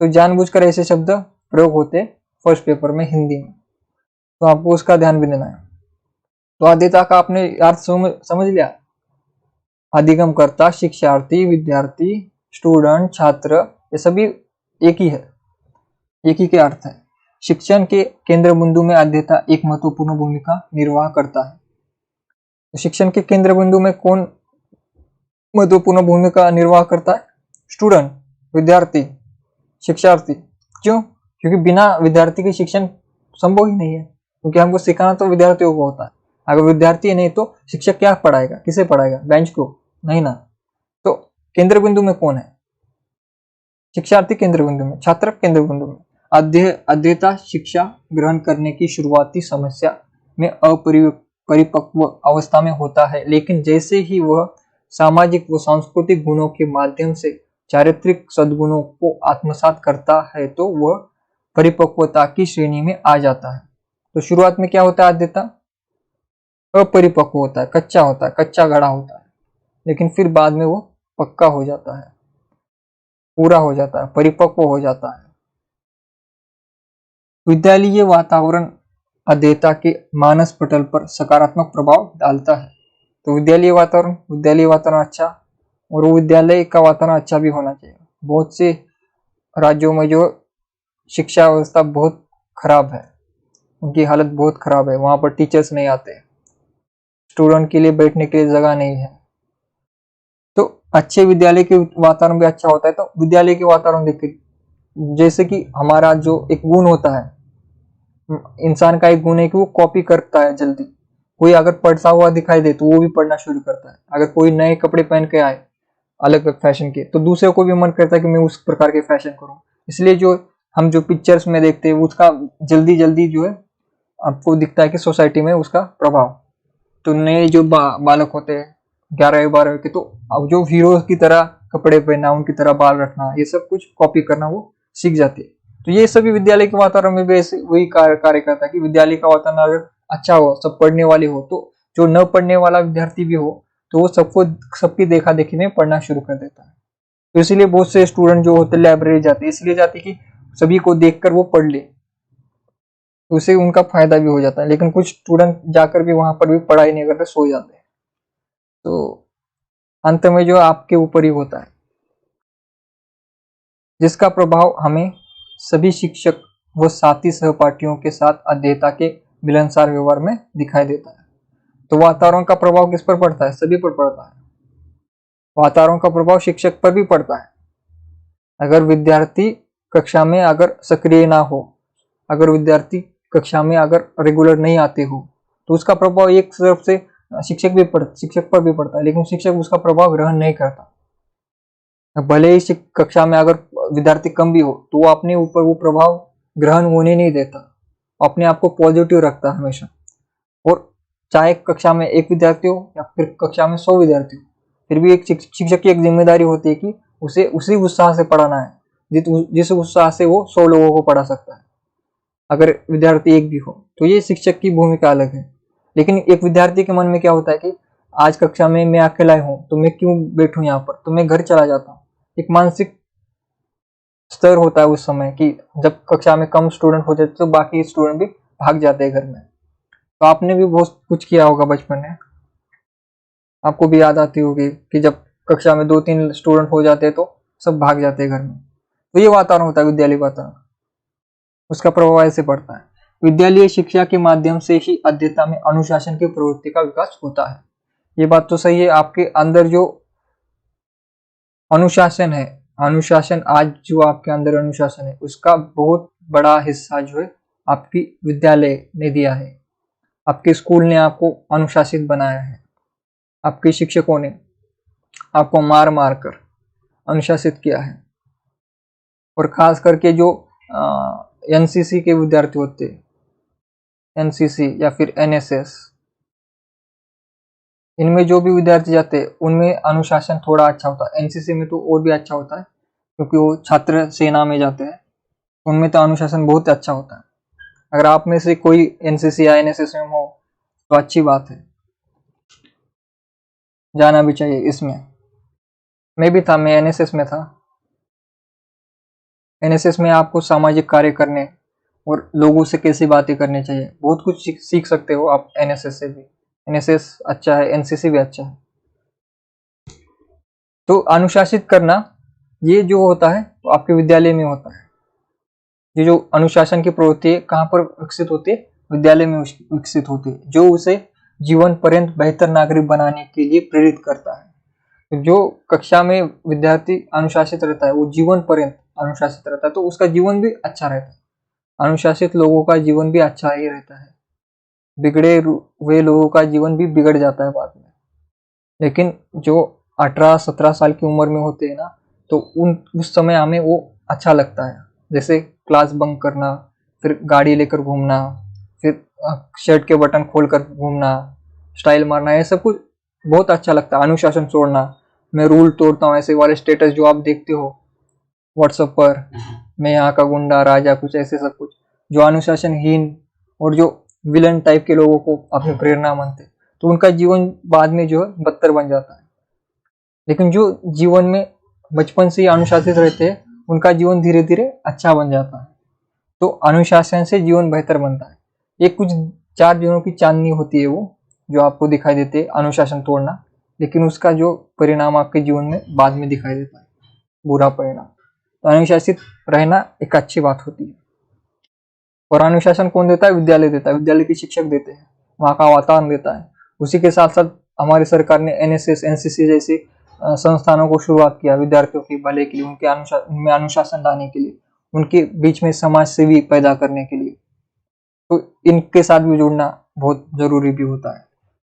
तो जानबूझकर ऐसे शब्द प्रयोग होते फर्स्ट पेपर में हिंदी में, तो आपको उसका ध्यान भी देना है। तो आद्यता का आपने अर्थ समझ लिया, अधिगम करता, शिक्षार्थी, विद्यार्थी, स्टूडेंट, छात्र, ये सभी एक ही है, एक ही के अर्थ है। शिक्षण के केंद्र बिंदु में आद्यता एक महत्वपूर्ण भूमिका निर्वाह करता है। तो शिक्षण के केंद्र बिंदु में कौन महत्वपूर्ण भूमिका निर्वाह करता है? स्टूडेंट, विद्यार्थी, शिक्षार्थी। क्यों? क्योंकि बिना विद्यार्थी के शिक्षण संभव ही नहीं है, क्योंकि हमको सिखाना तो विद्यार्थियों को होता है। अगर विद्यार्थी नहीं तो शिक्षक क्या पढ़ाएगा, किसे पढ़ाएगा, बेंच को नहीं ना। तो केंद्र बिंदु में कौन है? शिक्षार्थी केंद्र बिंदु में, छात्र केंद्र बिंदु में। अध्येता शिक्षा ग्रहण करने की शुरुआती समस्या में अपरिपक्व अवस्था में होता है, लेकिन जैसे ही वह सामाजिक व सांस्कृतिक गुणों के माध्यम से चारित्रिक सद्गुणों को आत्मसात करता है तो वह परिपक्वता की श्रेणी में आ जाता है। तो शुरुआत में क्या होता है? अध्येता अपरिपक्व होता है, कच्चा होता है, कच्चा गढ़ा होता है, लेकिन फिर बाद में वो पक्का हो जाता है, पूरा हो जाता है, परिपक्व हो जाता है। विद्यालयीय वातावरण अध्येता के मानस पटल पर सकारात्मक प्रभाव डालता है। तो विद्यालयीय वातावरण अच्छा, और वो विद्यालय का वातावरण अच्छा भी होना चाहिए। बहुत से राज्यों में जो शिक्षा व्यवस्था बहुत खराब है, उनकी हालत बहुत खराब है, वहां पर टीचर्स नहीं आते, स्टूडेंट के लिए बैठने के लिए जगह नहीं है। तो अच्छे विद्यालय के वातावरण भी अच्छा होता है। तो विद्यालय के वातावरण देखिए, जैसे कि हमारा जो एक गुण होता है, इंसान का एक गुण है कि वो कॉपी करता है जल्दी। कोई अगर पढ़ता हुआ दिखाई दे तो वो भी पढ़ना शुरू करता है। अगर कोई नए कपड़े पहन के आए अलग अलग फैशन के, तो दूसरे को भी मन करता है कि मैं उस प्रकार के फैशन करूं। इसलिए जो हम जो पिक्चर्स में देखते हैं उसका जल्दी जल्दी जो है आपको दिखता है कि सोसाइटी में उसका प्रभाव। तो नए जो बालक होते हैं 11 12 के, तो अब जो हीरो की तरह कपड़े पहनना, उनकी तरह बाल रखना, ये सब कुछ कॉपी करना वो सीख जाती है। तो ये सभी विद्यालय के वातावरण में भी ऐसे वही कार्य करता है कि विद्यालय का वातावरण अगर अच्छा हो, सब पढ़ने वाले हो, तो जो न पढ़ने वाला विद्यार्थी भी हो तो वो सबकी देखा देखी में पढ़ना शुरू कर देता है। तो इसीलिए बहुत से स्टूडेंट जो होते लाइब्रेरी जाते, इसलिए जाते कि सभी को देखकर वो पढ़ ले, तो उससे उनका फायदा भी हो जाता है। लेकिन कुछ स्टूडेंट जाकर भी वहां पर भी पढ़ाई नहीं करते, सो जाते हैं। तो अंत में जो आपके ऊपर ही होता है, जिसका प्रभाव हमें सभी शिक्षक व साथी सहपाठियों के साथ अध्येता के मिलनसार व्यवहार में दिखाई देता है। तो वातावरण का प्रभाव किस पर पड़ता है? सभी पर पड़ता है। वातावरण का प्रभाव शिक्षक पर भी पड़ता है। अगर विद्यार्थी कक्षा में अगर सक्रिय ना हो, अगर विद्यार्थी कक्षा में अगर रेगुलर नहीं आते हो, तो उसका प्रभाव एक तरफ से शिक्षक पर भी पड़ता है, लेकिन शिक्षक उसका प्रभाव ग्रहण नहीं करता। भले ही कक्षा में अगर विद्यार्थी कम भी हो तो वो अपने ऊपर वो प्रभाव ग्रहण होने नहीं देता, अपने आप को पॉजिटिव रखता हमेशा। और चाहे कक्षा में एक विद्यार्थी हो या फिर कक्षा में 100 विद्यार्थी हो, फिर भी एक शिक्षक की एक जिम्मेदारी होती है कि उसे उसी उत्साह से पढ़ाना है जिस उत्साह से वो 100 लोगों को पढ़ा सकता है। अगर विद्यार्थी एक भी हो तो ये शिक्षक की भूमिका अलग है। लेकिन एक विद्यार्थी के मन में क्या होता है कि आज कक्षा में मैं अकेला हूँ, तो मैं क्यों बैठूं यहाँ पर, तो मैं घर चला जाता हूँ। एक मानसिक स्तर होता है उस समय कि जब कक्षा में कम स्टूडेंट होते तो बाकी स्टूडेंट भी भाग जाते हैं घर में। तो आपने भी बहुत कुछ किया होगा बचपन में, आपको भी याद आती होगी कि जब कक्षा में 2 3 स्टूडेंट हो जाते तो सब भाग जाते हैं घर में। तो ये वातावरण होता है विद्यालय वातावरण, उसका प्रभाव ऐसे पड़ता है। विद्यालय शिक्षा के माध्यम से ही अध्येता में अनुशासन की प्रवृत्ति का विकास होता है। ये बात तो सही है, आपके अंदर जो अनुशासन है, अनुशासन आज जो आपके अंदर अनुशासन है, उसका बहुत बड़ा हिस्सा जो है आपकी विद्यालय ने दिया है। आपके स्कूल ने आपको अनुशासित बनाया है, आपके शिक्षकों ने आपको मार मार कर अनुशासित किया है। और खास करके जो एनसीसी के विद्यार्थी होते हैं, एनसीसी या फिर एनएसएस, इनमें जो भी विद्यार्थी जाते हैं उनमें अनुशासन थोड़ा अच्छा होता है। एनसीसी में तो और भी अच्छा होता है क्योंकि वो छात्र सेना में जाते हैं, उनमें तो अनुशासन बहुत अच्छा होता है। अगर आप में से कोई एनसीसी या एनएसएस में हो तो अच्छी बात है, जाना भी चाहिए इसमें। मैं भी था, मैं एनएसएस में था। एनएसएस में आपको सामाजिक कार्य करने और लोगों से कैसी बातें करनी चाहिए, बहुत कुछ सीख सकते हो आप एनएसएस से भी। एनएसएस अच्छा है, एनसीसी भी अच्छा है। तो अनुशासित करना ये जो होता है वो आपके विद्यालय में होता है। ये जो अनुशासन की प्रवृत्ति है कहाँ पर विकसित होती है? विद्यालय में विकसित होती है, जो उसे जीवन पर्यंत बेहतर नागरिक बनाने के लिए प्रेरित करता है। तो जो कक्षा में विद्यार्थी अनुशासित रहता है वो जीवन पर्यंत अनुशासित रहता है, तो उसका जीवन भी अच्छा रहता है। अनुशासित लोगों का जीवन भी अच्छा ही रहता है, बिगड़े हुए लोगों का जीवन भी बिगड़ जाता है बाद में। लेकिन जो 18 17 साल की उम्र में होते हैं ना, तो उस समय हमें वो अच्छा लगता है, जैसे क्लास बंक करना, फिर गाड़ी लेकर घूमना, फिर शर्ट के बटन खोलकर घूमना, स्टाइल मारना, ये सब कुछ बहुत अच्छा लगता है। अनुशासन छोड़ना, मैं रूल तोड़ता हूँ, ऐसे वाले स्टेटस जो आप देखते हो व्हाट्सएप पर, मैं यहाँ का गुंडा राजा, कुछ ऐसे सब कुछ जो अनुशासनहीन और जो विलन टाइप के लोगों को अपनी प्रेरणा मानते, तो उनका जीवन बाद में जो है बदतर बन जाता है। लेकिन जो जीवन में बचपन से ही अनुशासित रहते हैं उनका जीवन धीरे धीरे अच्छा बन जाता है। तो अनुशासन से जीवन बेहतर बनता है। ये कुछ 4 दिनों की चांदनी होती है वो, जो आपको दिखाई देते हैं अनुशासन तोड़ना, लेकिन उसका जो परिणाम आपके जीवन में बाद में दिखाई देता है, बुरा परिणाम। तो अनुशासित रहना एक अच्छी बात होती है। और अनुशासन कौन देता है? विद्यालय देता है, विद्यालय के शिक्षक देते हैं, वहाँ का वातावरण देता है। उसी के साथ साथ हमारी सरकार ने एनएसएस एनसीसी जैसे संस्थानों को शुरुआत किया विद्यार्थियों के भले के लिए, उनमें अनुशासन लाने के लिए, उनके बीच में समाज सेवी पैदा करने के लिए। तो इनके साथ भी जुड़ना बहुत जरूरी भी होता है।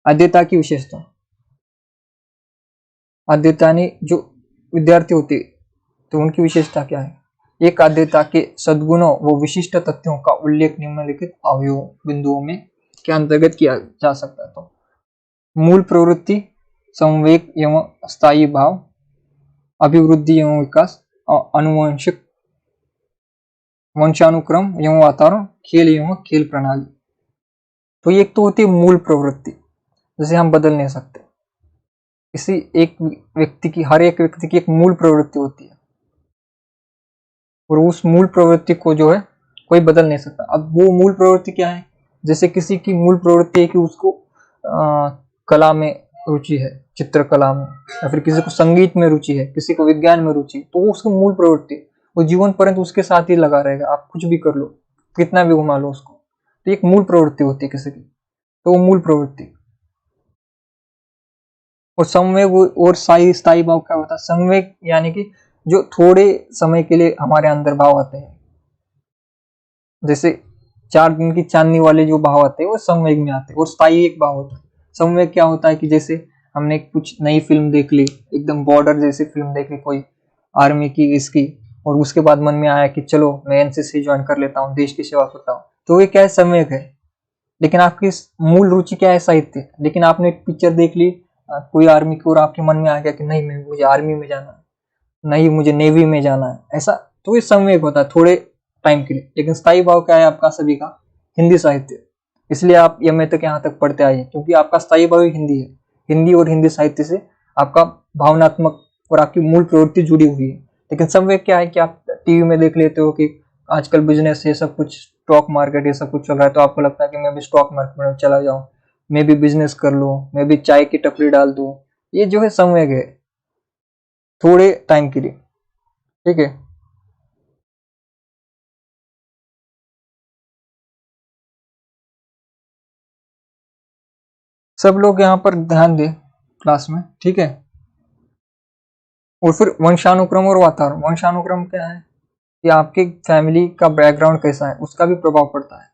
अध्येता की विशेषता, अध्येतानी जो विद्यार्थी होते तो उनकी विशेषता क्या है? एक अध्येता के सद्गुणों व विशिष्ट तथ्यों का उल्लेख निम्नलिखित अवयव बिंदुओं में के अंतर्गत किया जा सकता है। तो मूल प्रवृत्ति, संवेग एवं स्थायी भाव, अभिवृद्धि एवं विकास, और अनुवंशिक, वंशानुक्रम एवं वातावरण, खेल एवं खेल प्रणाली। तो ये एक तो होती है मूल प्रवृत्ति, जिसे हम बदल नहीं सकते। किसी एक व्यक्ति की, हर एक व्यक्ति की एक मूल प्रवृत्ति होती है, और उस मूल प्रवृत्ति को जो है कोई बदल नहीं सकता। अब वो मूल प्रवृत्ति क्या है? जैसे किसी की मूल प्रवृत्ति है कि उसको कला में रुचि है, चित्रकला में, या फिर किसी को संगीत में रुचि है, किसी को विज्ञान में रुचि, तो वो उसकी मूल प्रवृत्ति, वो जीवन पर्यंत उसके साथ ही लगा रहेगा। आप कुछ भी कर लो, कितना भी घुमा लो उसको, तो एक मूल प्रवृत्ति होती है किसी की, तो वो मूल प्रवृत्ति। और संवेग और स्थायी भाव क्या होता है? संवेग यानी कि जो थोड़े समय के लिए हमारे अंदर भाव आते हैं, जैसे 4 दिन की चांदनी वाले जो भाव आते हैं वो संवेग में आते हैं। और स्थायी एक भाव होता है। संवेग क्या होता है कि जैसे हमने कुछ नई फिल्म देख ली, एकदम बॉर्डर जैसी फिल्म देख ली कोई आर्मी की, इसकी, और उसके बाद मन में आया कि चलो मैं एनसीसी ज्वाइन कर लेता हूँ, देश की सेवा करता हूँ, तो ये क्या है? संवेग है। लेकिन आपकी मूल रुचि क्या है? साहित्य। लेकिन आपने एक पिक्चर देख ली कोई आर्मी की, और आपके मन में आ गया कि नहीं, मैं मुझे आर्मी में जाना है, नहीं मुझे नेवी में जाना है, ऐसा। तो ये संवेग होता है थोड़े टाइम के लिए। लेकिन स्थायी भाव क्या है आपका सभी का? हिंदी साहित्य। इसलिए आप एमए तक यहाँ तक पढ़ते आए, क्योंकि आपका स्थायी भाव हिंदी है। हिंदी और हिंदी साहित्य से आपका भावनात्मक और आपकी मूल प्रवृत्ति जुड़ी हुई है। लेकिन संवेग क्या है कि आप टीवी में देख लेते हो कि आजकल बिजनेस ये सब कुछ, स्टॉक मार्केट ये सब कुछ चल रहा है, तो आपको लगता है कि मैं भी स्टॉक मार्केट में चला जाऊं, मैं भी बिजनेस कर लूं, मैं भी चाय की टपरी डाल दूं। ये जो है संवेग है, थोड़े टाइम के लिए। ठीक है। सब लोग यहाँ पर ध्यान दें क्लास में, ठीक है। और फिर वंशानुक्रम और वातावरण। वंशानुक्रम क्या है कि आपके फैमिली का बैकग्राउंड कैसा है, उसका भी प्रभाव पड़ता है।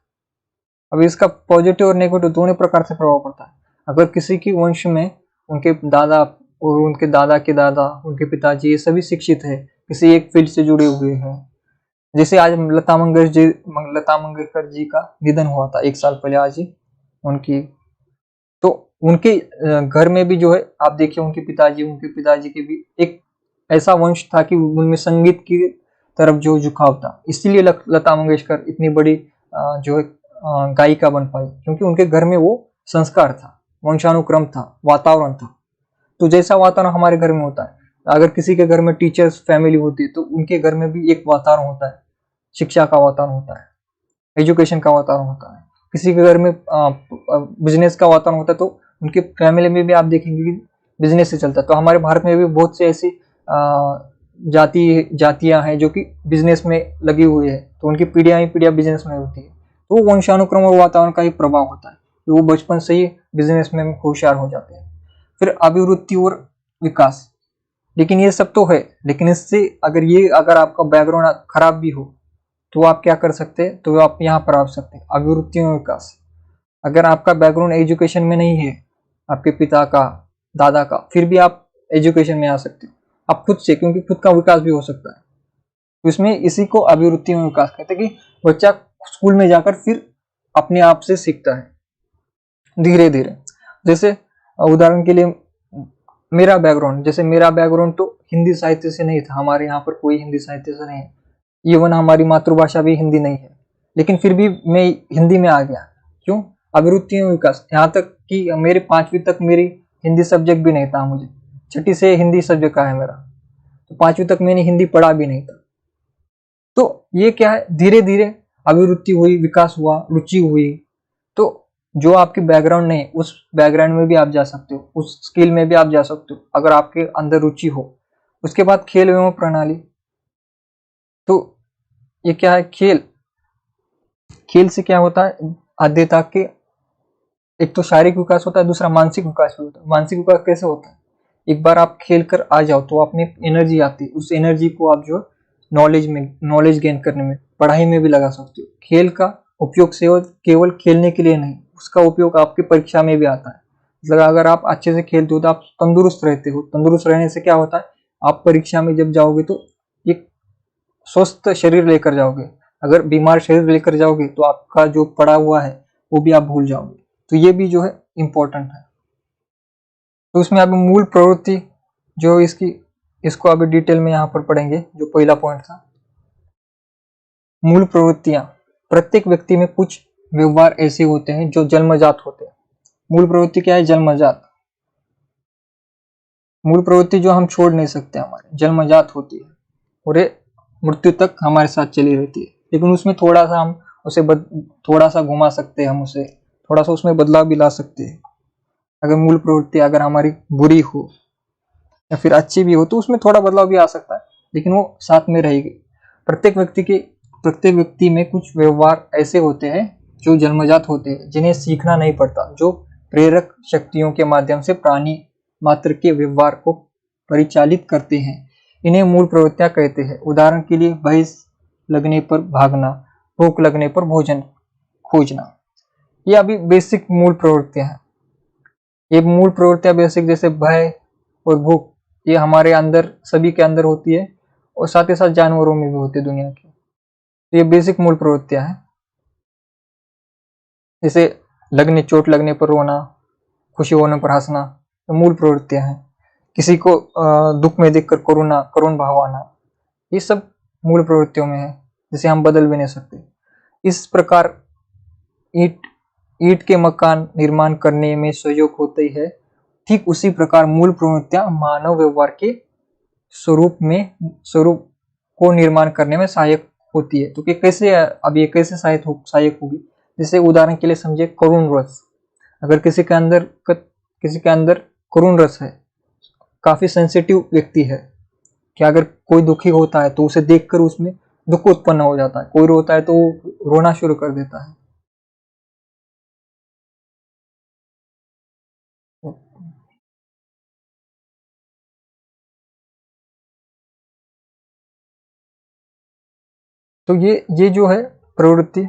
अब इसका पॉजिटिव और नेगेटिव दोनों प्रकार से प्रभाव पड़ता है। अगर किसी की वंश में उनके दादा और उनके दादा के दादा, उनके पिताजी, ये सभी शिक्षित है, किसी एक फील्ड से जुड़े हुए हैं, जैसे आज लता मंगेशकर जी का निधन हुआ था 1 साल पहले, आज ही उनकी, तो उनके घर में भी जो है आप देखिए, उनके पिताजी के भी एक ऐसा वंश था कि उनमें संगीत की तरफ जो झुकाव था। इसलिए लता मंगेशकर इतनी बड़ी जो है गायिका बन पाई, क्योंकि उनके घर में वो संस्कार था, वंशानुक्रम था, वातावरण था। तो जैसा वातावरण हमारे घर में होता है, अगर किसी के घर में टीचर्स फैमिली होती है, तो उनके घर में भी एक वातावरण होता है, शिक्षा का वातावरण होता है, एजुकेशन का वातावरण होता है। किसी के घर में बिजनेस का वातावरण होता है, तो उनके फैमिली में भी आप देखेंगे कि बिजनेस से चलता है। तो हमारे भारत में भी बहुत से ऐसी जातियां हैं जो कि बिजनेस में लगी हुई है, तो उनकी पीढ़ियां ही पीढ़ियां बिजनेस में होती है। तो वंशानुक्रम और वातावरण का ही प्रभाव होता है कि वो बचपन से ही बिजनेस में होशियार हो जाते हैं। फिर अभिवृत्ति और विकास। लेकिन ये सब तो है, लेकिन इससे अगर आपका बैकग्राउंड खराब भी हो, तो आप क्या कर सकते हैं? तो आप यहाँ पर आ सकते हैं, अभिवृत्ति और विकास। अगर आपका बैकग्राउंड एजुकेशन में नहीं है, आपके पिता का, दादा का, फिर भी आप एजुकेशन में आ सकते हो, आप खुद से, क्योंकि खुद का विकास भी हो सकता है। तो इसमें इसी को अभिवृत्ति में विकास कहते हैं, कि बच्चा स्कूल में जाकर फिर अपने आप से सीखता है धीरे धीरे। जैसे उदाहरण के लिए मेरा बैकग्राउंड तो हिंदी साहित्य से नहीं था, हमारे यहाँ पर कोई हिंदी साहित्य से नहीं है, इवन हमारी मातृभाषा भी हिंदी नहीं है, लेकिन फिर भी मैं हिंदी में आ गया। क्यों? अभिवृत्ति में विकास। यहाँ तक कि मेरे 5वीं तक मेरी हिंदी सब्जेक्ट भी नहीं था, मुझे 6ठी से हिंदी सब्जेक्ट का है मेरा, तो 5वीं तक मैंने हिंदी पढ़ा भी नहीं था। तो ये क्या है, धीरे धीरे अभिवृत्ति हुई, विकास हुआ, रुचि हुई। तो जो आपके बैकग्राउंड नहीं, उस बैकग्राउंड में भी आप जा सकते हो, उस स्किल में भी आप जा सकते हो, अगर आपके अंदर रुचि हो। उसके बाद खेल एवं प्रणाली। तो ये क्या है? खेल से क्या होता है? आद्यता के, एक तो शारीरिक विकास होता है, दूसरा मानसिक विकास भी होता है। मानसिक विकास कैसे होता है? एक बार आप खेल कर आ जाओ तो आप में एनर्जी आती है, उस एनर्जी को आप जो नॉलेज गेन करने में, पढ़ाई में भी लगा सकते हो। खेल का उपयोग से केवल खेलने के लिए नहीं, उसका उपयोग आपकी परीक्षा में भी आता है। मतलब अगर आप अच्छे से खेलते हो तो आप तंदुरुस्त रहते हो। तंदुरुस्त रहने से क्या होता है? आप परीक्षा में जब जाओगे तो एक स्वस्थ शरीर लेकर जाओगे। अगर बीमार शरीर लेकर जाओगे तो आपका जो पढ़ा हुआ है वो भी आप भूल जाओगे। तो ये भी जो है इम्पोर्टेंट है। तो उसमें अभी मूल प्रवृत्ति जो इसको अभी डिटेल में यहाँ पर पढ़ेंगे। जो पहला पॉइंट था, मूल प्रवृत्तियां। प्रत्येक व्यक्ति में कुछ व्यवहार ऐसे होते हैं जो जन्मजात होते हैं। मूल प्रवृत्ति क्या है? जन्मजात। मूल प्रवृत्ति जो हम छोड़ नहीं सकते, हमारे जन्मजात होती है और ये मृत्यु तक हमारे साथ चली रहती है। लेकिन उसमें थोड़ा सा हम उसे थोड़ा सा घुमा सकते हैं, हम उसे थोड़ा सा उसमें बदलाव भी ला सकते हैं। अगर मूल प्रवृत्ति अगर हमारी बुरी हो या फिर अच्छी भी हो तो उसमें थोड़ा बदलाव भी आ सकता है, लेकिन वो साथ में रहेगी। प्रत्येक व्यक्ति में कुछ व्यवहार ऐसे होते हैं जो जन्मजात होते हैं, जिन्हें सीखना नहीं पड़ता, जो प्रेरक शक्तियों के माध्यम से प्राणी मात्र के व्यवहार को परिचालित करते हैं। इन्हें मूल प्रवृत्तियां कहते हैं। उदाहरण के लिए, भय लगने पर भागना, भूख लगने पर भोजन खोजना। ये अभी बेसिक मूल प्रवृत्तियां हैं। ये मूल प्रवृत्तियां बेसिक, जैसे भय और भूख, ये हमारे अंदर सभी के अंदर होती है और साथ ही साथ जानवरों में भी होती है दुनिया की। तो ये बेसिक मूल प्रवृत्तियां हैं। जैसे चोट लगने पर रोना, खुशी होने पर हंसना, ये मूल प्रवृत्तियां हैं। किसी को दुख में देखकर करुण भाव आना, ये सब मूल प्रवृत्तियों में है, जिसे हम बदल भी नहीं सकते। इस प्रकार ईंट के मकान निर्माण करने में सहयोग होता ही है, ठीक उसी प्रकार मूल प्रवृत्तियां मानव व्यवहार के स्वरूप को निर्माण करने में सहायक होती है। तो ये कैसे सहायक होगी? जैसे उदाहरण के लिए समझे, करुण रस। अगर किसी के अंदर करुण रस है, काफी सेंसिटिव व्यक्ति है, कि अगर कोई दुखी होता है तो उसे देखकर उसमें दुख उत्पन्न हो जाता है, कोई रोता है तो वो रोना शुरू कर देता है। तो ये जो है प्रवृत्ति,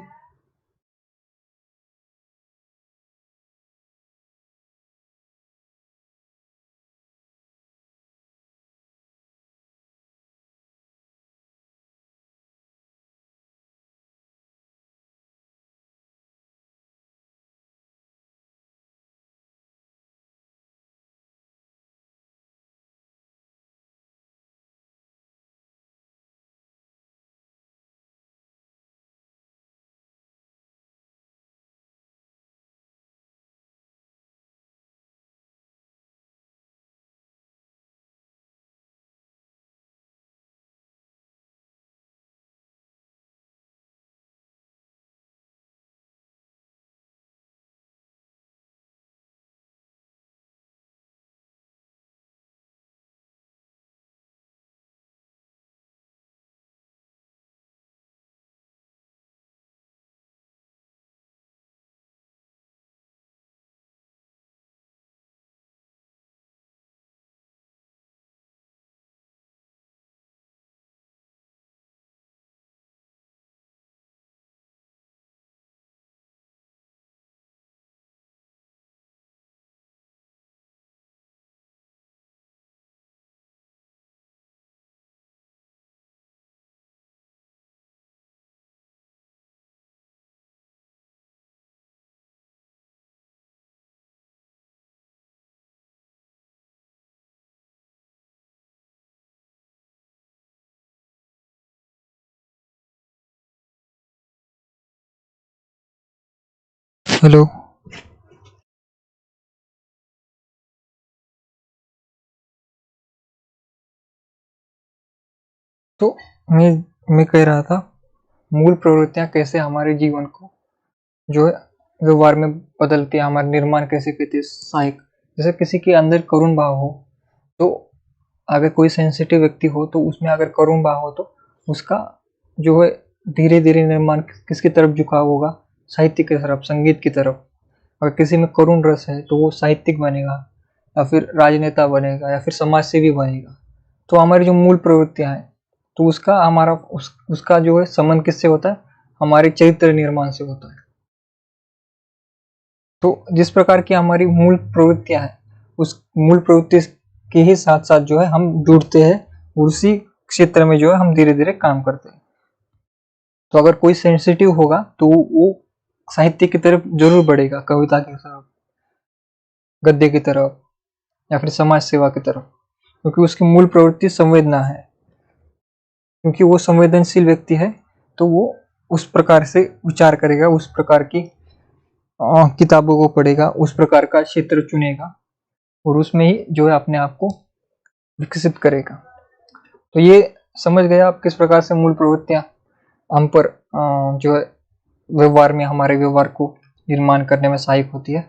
हेलो। तो मैं कह रहा था, मूल प्रवृत्तियां कैसे हमारे जीवन को जो है व्यवहार में बदलती है, हमारा निर्माण कैसे करती है, सहायक। जैसे किसी के अंदर करुण भाव हो, तो अगर कोई सेंसिटिव व्यक्ति हो तो उसमें अगर करुण भाव हो तो उसका जो है धीरे धीरे निर्माण किसकी तरफ झुकाव होगा? साहित्य की तरफ, संगीत की तरफ। अगर किसी में करुण रस है तो वो साहित्यिक बनेगा, या फिर राजनेता बनेगा, या फिर समाज सेवी बनेगा। तो हमारी जो मूल प्रवृत्तियां हैं, तो उसका जो है संबंध किससे होता है? हमारे चरित्र निर्माण से होता है। तो जिस प्रकार की हमारी मूल प्रवृत्तियां हैं, उस मूल प्रवृत्ति के ही साथ साथ जो है हम जुड़ते हैं, उसी क्षेत्र में जो है हम धीरे धीरे काम करते हैं। तो अगर कोई सेंसिटिव होगा तो वो साहित्य की तरफ जरूर बढ़ेगा, कविता की तरफ, गद्य की तरफ, या फिर समाज सेवा की तरफ, क्योंकि उसकी मूल प्रवृत्ति संवेदना है। क्योंकि वो संवेदनशील व्यक्ति है तो वो उस प्रकार से विचार करेगा, उस प्रकार की किताबों को पढ़ेगा, उस प्रकार का क्षेत्र चुनेगा और उसमें ही जो है अपने आप को विकसित करेगा। तो ये समझ गए आप किस प्रकार से मूल प्रवृत्तियां हम पर जो है व्यवहार में, हमारे व्यवहार को निर्माण करने में सहायक होती है।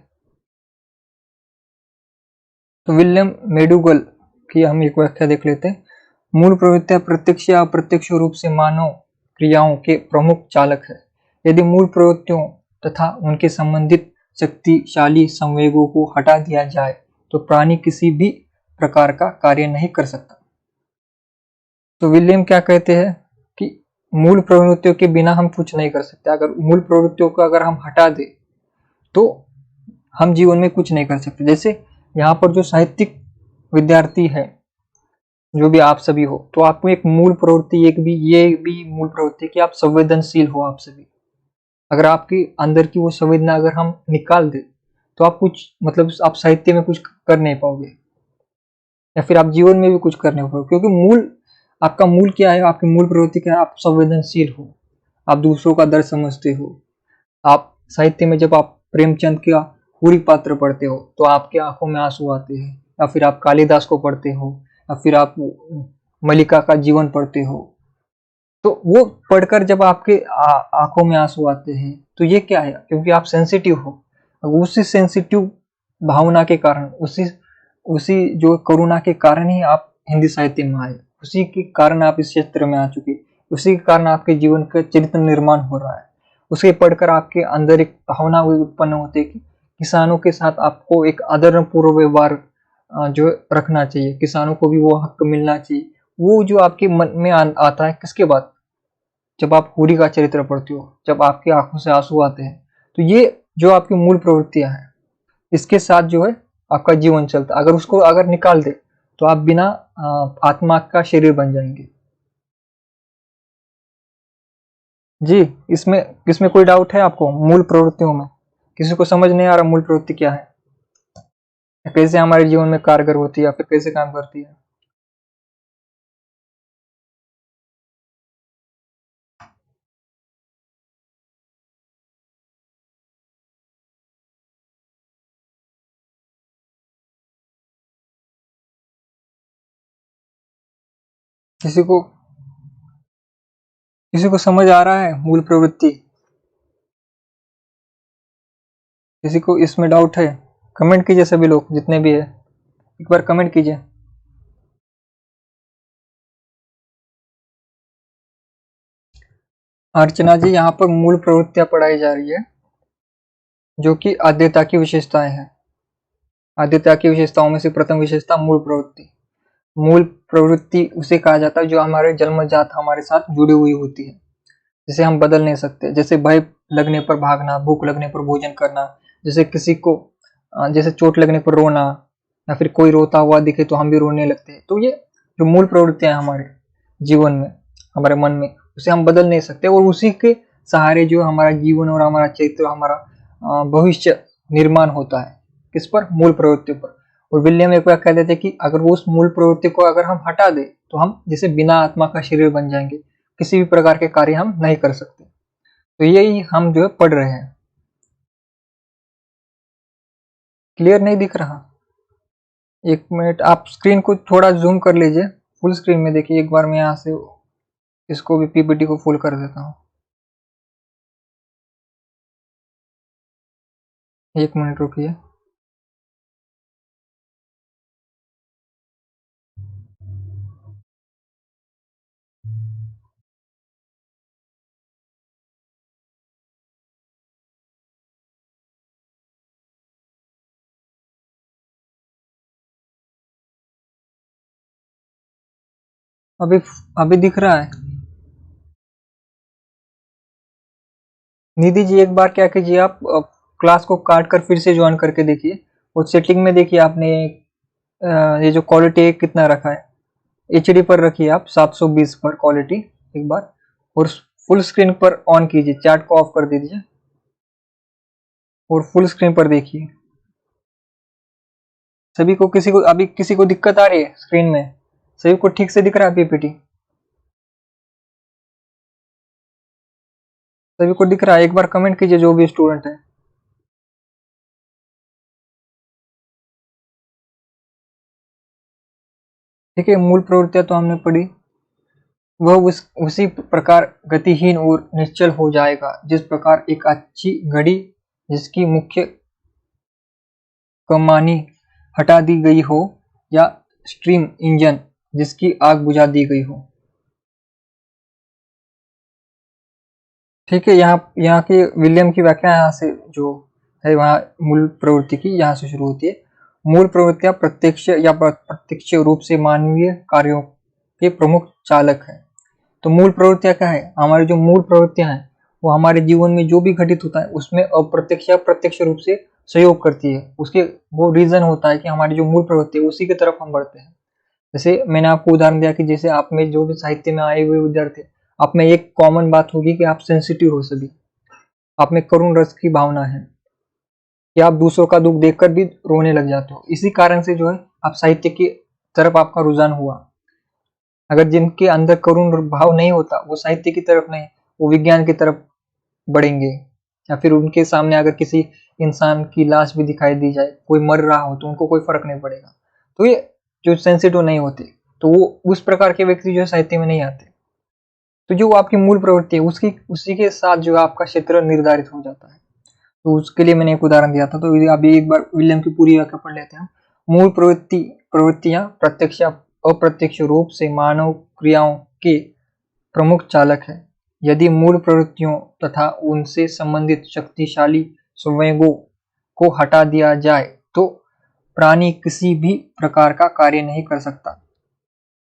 तो विलियम मेडुगल की हम एक व्याख्या देख लेते हैं। मूल प्रवृत्तियां प्रत्यक्ष या अप्रत्यक्ष रूप से मानव क्रियाओं के प्रमुख चालक है। यदि मूल प्रवृत्तियों तथा उनके संबंधित शक्तिशाली संवेगों को हटा दिया जाए तो प्राणी किसी भी प्रकार का कार्य नहीं कर सकता। तो विलियम क्या कहते हैं कि मूल प्रवृत्तियों के बिना हम कुछ नहीं कर सकते। अगर मूल प्रवृत्तियों को अगर हम हटा दें तो हम जीवन में कुछ नहीं कर सकते। जैसे यहाँ पर जो साहित्यिक विद्यार्थी है, जो भी आप सभी हो, तो आपको एक मूल प्रवृत्ति, ये भी मूल प्रवृत्ति कि आप संवेदनशील हो। आप सभी, अगर आपके अंदर की वो संवेदना अगर हम निकाल दे तो आप कुछ मतलब आप साहित्य में कुछ कर नहीं पाओगे या फिर आप जीवन में भी कुछ कर नहीं पाओगे। क्योंकि मूल, आपका मूल क्या है, आपकी मूल प्रवृत्ति क्या है, आप संवेदनशील हो, आप दूसरों का दर्द समझते हो। आप साहित्य में जब आप प्रेमचंद का हुरी पात्र पढ़ते हो तो आपके आंखों में आंसू आते हैं, या फिर आप कालिदास को पढ़ते हो, या फिर आप मल्लिका का जीवन पढ़ते हो, तो वो पढ़कर जब आपके आंखों में आंसू आते हैं तो ये क्या है, क्योंकि आप सेंसिटिव हो। उसी सेंसिटिव भावना के कारण, उसी उसी जो करुणा के कारण ही आप हिंदी साहित्य में आए, उसी के कारण आप इस क्षेत्र में आ चुके, उसी के कारण आपके जीवन का चरित्र निर्माण हो रहा है। उसे पढ़कर आपके अंदर एक भावना उत्पन्न होती है कि किसानों के साथ आपको एक आदरपूर्वक व्यवहार जो रखना चाहिए, किसानों को भी वो हक मिलना चाहिए। वो जो आपके मन में आता है किसके बाद, जब आप हुरी का चरित्र पढ़ते हो, जब आपकी आंखों से आंसू आते हैं। तो ये जो आपकी मूल प्रवृत्तियां हैं, इसके साथ जो है आपका जीवन चलता है। अगर उसको अगर निकाल दे तो आप बिना आत्मा का शरीर बन जाएंगे। जी, इसमें कोई डाउट है आपको मूल प्रवृत्तियों में? किसी को समझ नहीं आ रहा मूल प्रवृत्ति क्या है, कैसे हमारे जीवन में कारगर होती है या फिर कैसे काम करती है? किसी को किसी को समझ आ रहा है मूल प्रवृत्ति? किसी को इसमें डाउट है? कमेंट कीजिए, सभी लोग जितने भी है एक बार कमेंट कीजिए। अर्चना जी, यहाँ पर मूल प्रवृत्तियां पढ़ाई जा रही है जो कि आद्यता की विशेषताएं हैं। आद्यता की विशेषताओं में से प्रथम विशेषता मूल प्रवृत्ति। मूल प्रवृत्ति उसे कहा जाता है जो हमारे जन्मजात हमारे साथ जुड़ी हुई होती है, जिसे हम बदल नहीं सकते। जैसे भय लगने पर भागना, भूख लगने पर भोजन करना, जैसे किसी को जैसे चोट लगने पर रोना, या फिर कोई रोता हुआ दिखे तो हम भी रोने लगते हैं। तो ये जो मूल प्रवृत्तियां हैं हमारे जीवन में, हमारे मन में, उसे हम बदल नहीं सकते और उसी के सहारे जो हमारा जीवन और हमारा चरित्र, हमारा भविष्य निर्माण होता है। किस पर? मूल प्रवृत्ति पर। और विलियम एक बार कह देते कि अगर वो उस मूल प्रवृत्ति को अगर हम हटा दे तो हम जैसे बिना आत्मा का शरीर बन जाएंगे, किसी भी प्रकार के कार्य हम नहीं कर सकते। तो यही हम जो है पढ़ रहे हैं। क्लियर नहीं दिख रहा? एक मिनट, आप स्क्रीन को थोड़ा जूम कर लीजिए, फुल स्क्रीन में देखिए एक बार। मैं यहाँ से इसको भी पीपीटी को फुल कर देता हूँ। एक मिनट रुकिए। अभी अभी दिख रहा है? निधि जी, एक बार क्या कीजिए, आप क्लास को काट कर फिर से ज्वाइन करके देखिए और सेटिंग में देखिए आपने ये जो क्वालिटी कितना रखा है। एचडी पर रखिए आप 720 पर क्वालिटी एक बार, और फुल स्क्रीन पर ऑन कीजिए, चैट को ऑफ कर दीजिए और फुल स्क्रीन पर देखिए। सभी को अभी किसी को दिक्कत आ रही है स्क्रीन में? सभी को ठीक से दिख रहा है पीपीटी? सभी को दिख रहा है? एक बार कमेंट कीजिए जो भी स्टूडेंट है। ठीक है, मूल प्रवृत्तियां तो हमने पढ़ी। वह उसी प्रकार गतिहीन और निश्चल हो जाएगा जिस प्रकार एक अच्छी घड़ी जिसकी मुख्य कमानी हटा दी गई हो या स्टीम इंजन जिसकी आग बुझा दी गई हो। ठीक है, यहाँ की विलियम की व्याख्या यहाँ से जो है वहाँ मूल प्रवृत्ति की यहाँ से शुरू होती है। मूल प्रवृत्तियां प्रत्यक्ष या अप्रत्यक्ष रूप से मानवीय कार्यों के प्रमुख चालक है। तो मूल प्रवृत्तियां क्या है? हमारी जो मूल प्रवृत्तियां हैं वो हमारे जीवन में जो भी घटित होता है उसमें अप्रत्यक्ष या प्रत्यक्ष रूप से सहयोग करती है। उसके वो रीजन होता है कि हमारी जो मूल प्रवृत्ति है उसी की तरफ हम बढ़ते हैं। जैसे मैंने आपको उदाहरण दिया कि जैसे आप में जो भी साहित्य में आए हुए विद्यार्थी, आप में एक कॉमन बात होगी कि आप सेंसिटिव हो सभी, आप में करुण रस की भावना है कि आप दूसरों का दुख देखकर भी रोने लग जाते हो। इसी कारण से जो है आप साहित्य की तरफ आपका रुझान हुआ। अगर जिनके अंदर करुण भाव नहीं होता वो साहित्य की तरफ नहीं, वो विज्ञान की तरफ बढ़ेंगे। या फिर उनके सामने अगर किसी इंसान की लाश भी दिखाई दी जाए, कोई मर रहा हो, तो उनको कोई फर्क नहीं पड़ेगा। तो ये जो सेंसिटिव नहीं होते तो वो उस प्रकार के व्यक्ति जो है साहित्य में नहीं आते। तो जो आपकी मूल प्रवृत्ति है उसकी उसी के साथ जो आपका क्षेत्र निर्धारित हो जाता है। तो उसके लिए मैंने एक उदाहरण दिया था। तो अभी एक बार विलियम की पूरी व्याख्या पढ़ लेते हैं। मूल प्रवृत्तियां प्रत्यक्ष या अप्रत्यक्ष रूप से मानव क्रियाओं के प्रमुख चालक है। यदि मूल प्रवृत्तियों तथा उनसे संबंधित शक्तिशाली संवेगों को हटा दिया जाए तो प्राणी किसी भी प्रकार का कार्य नहीं कर सकता।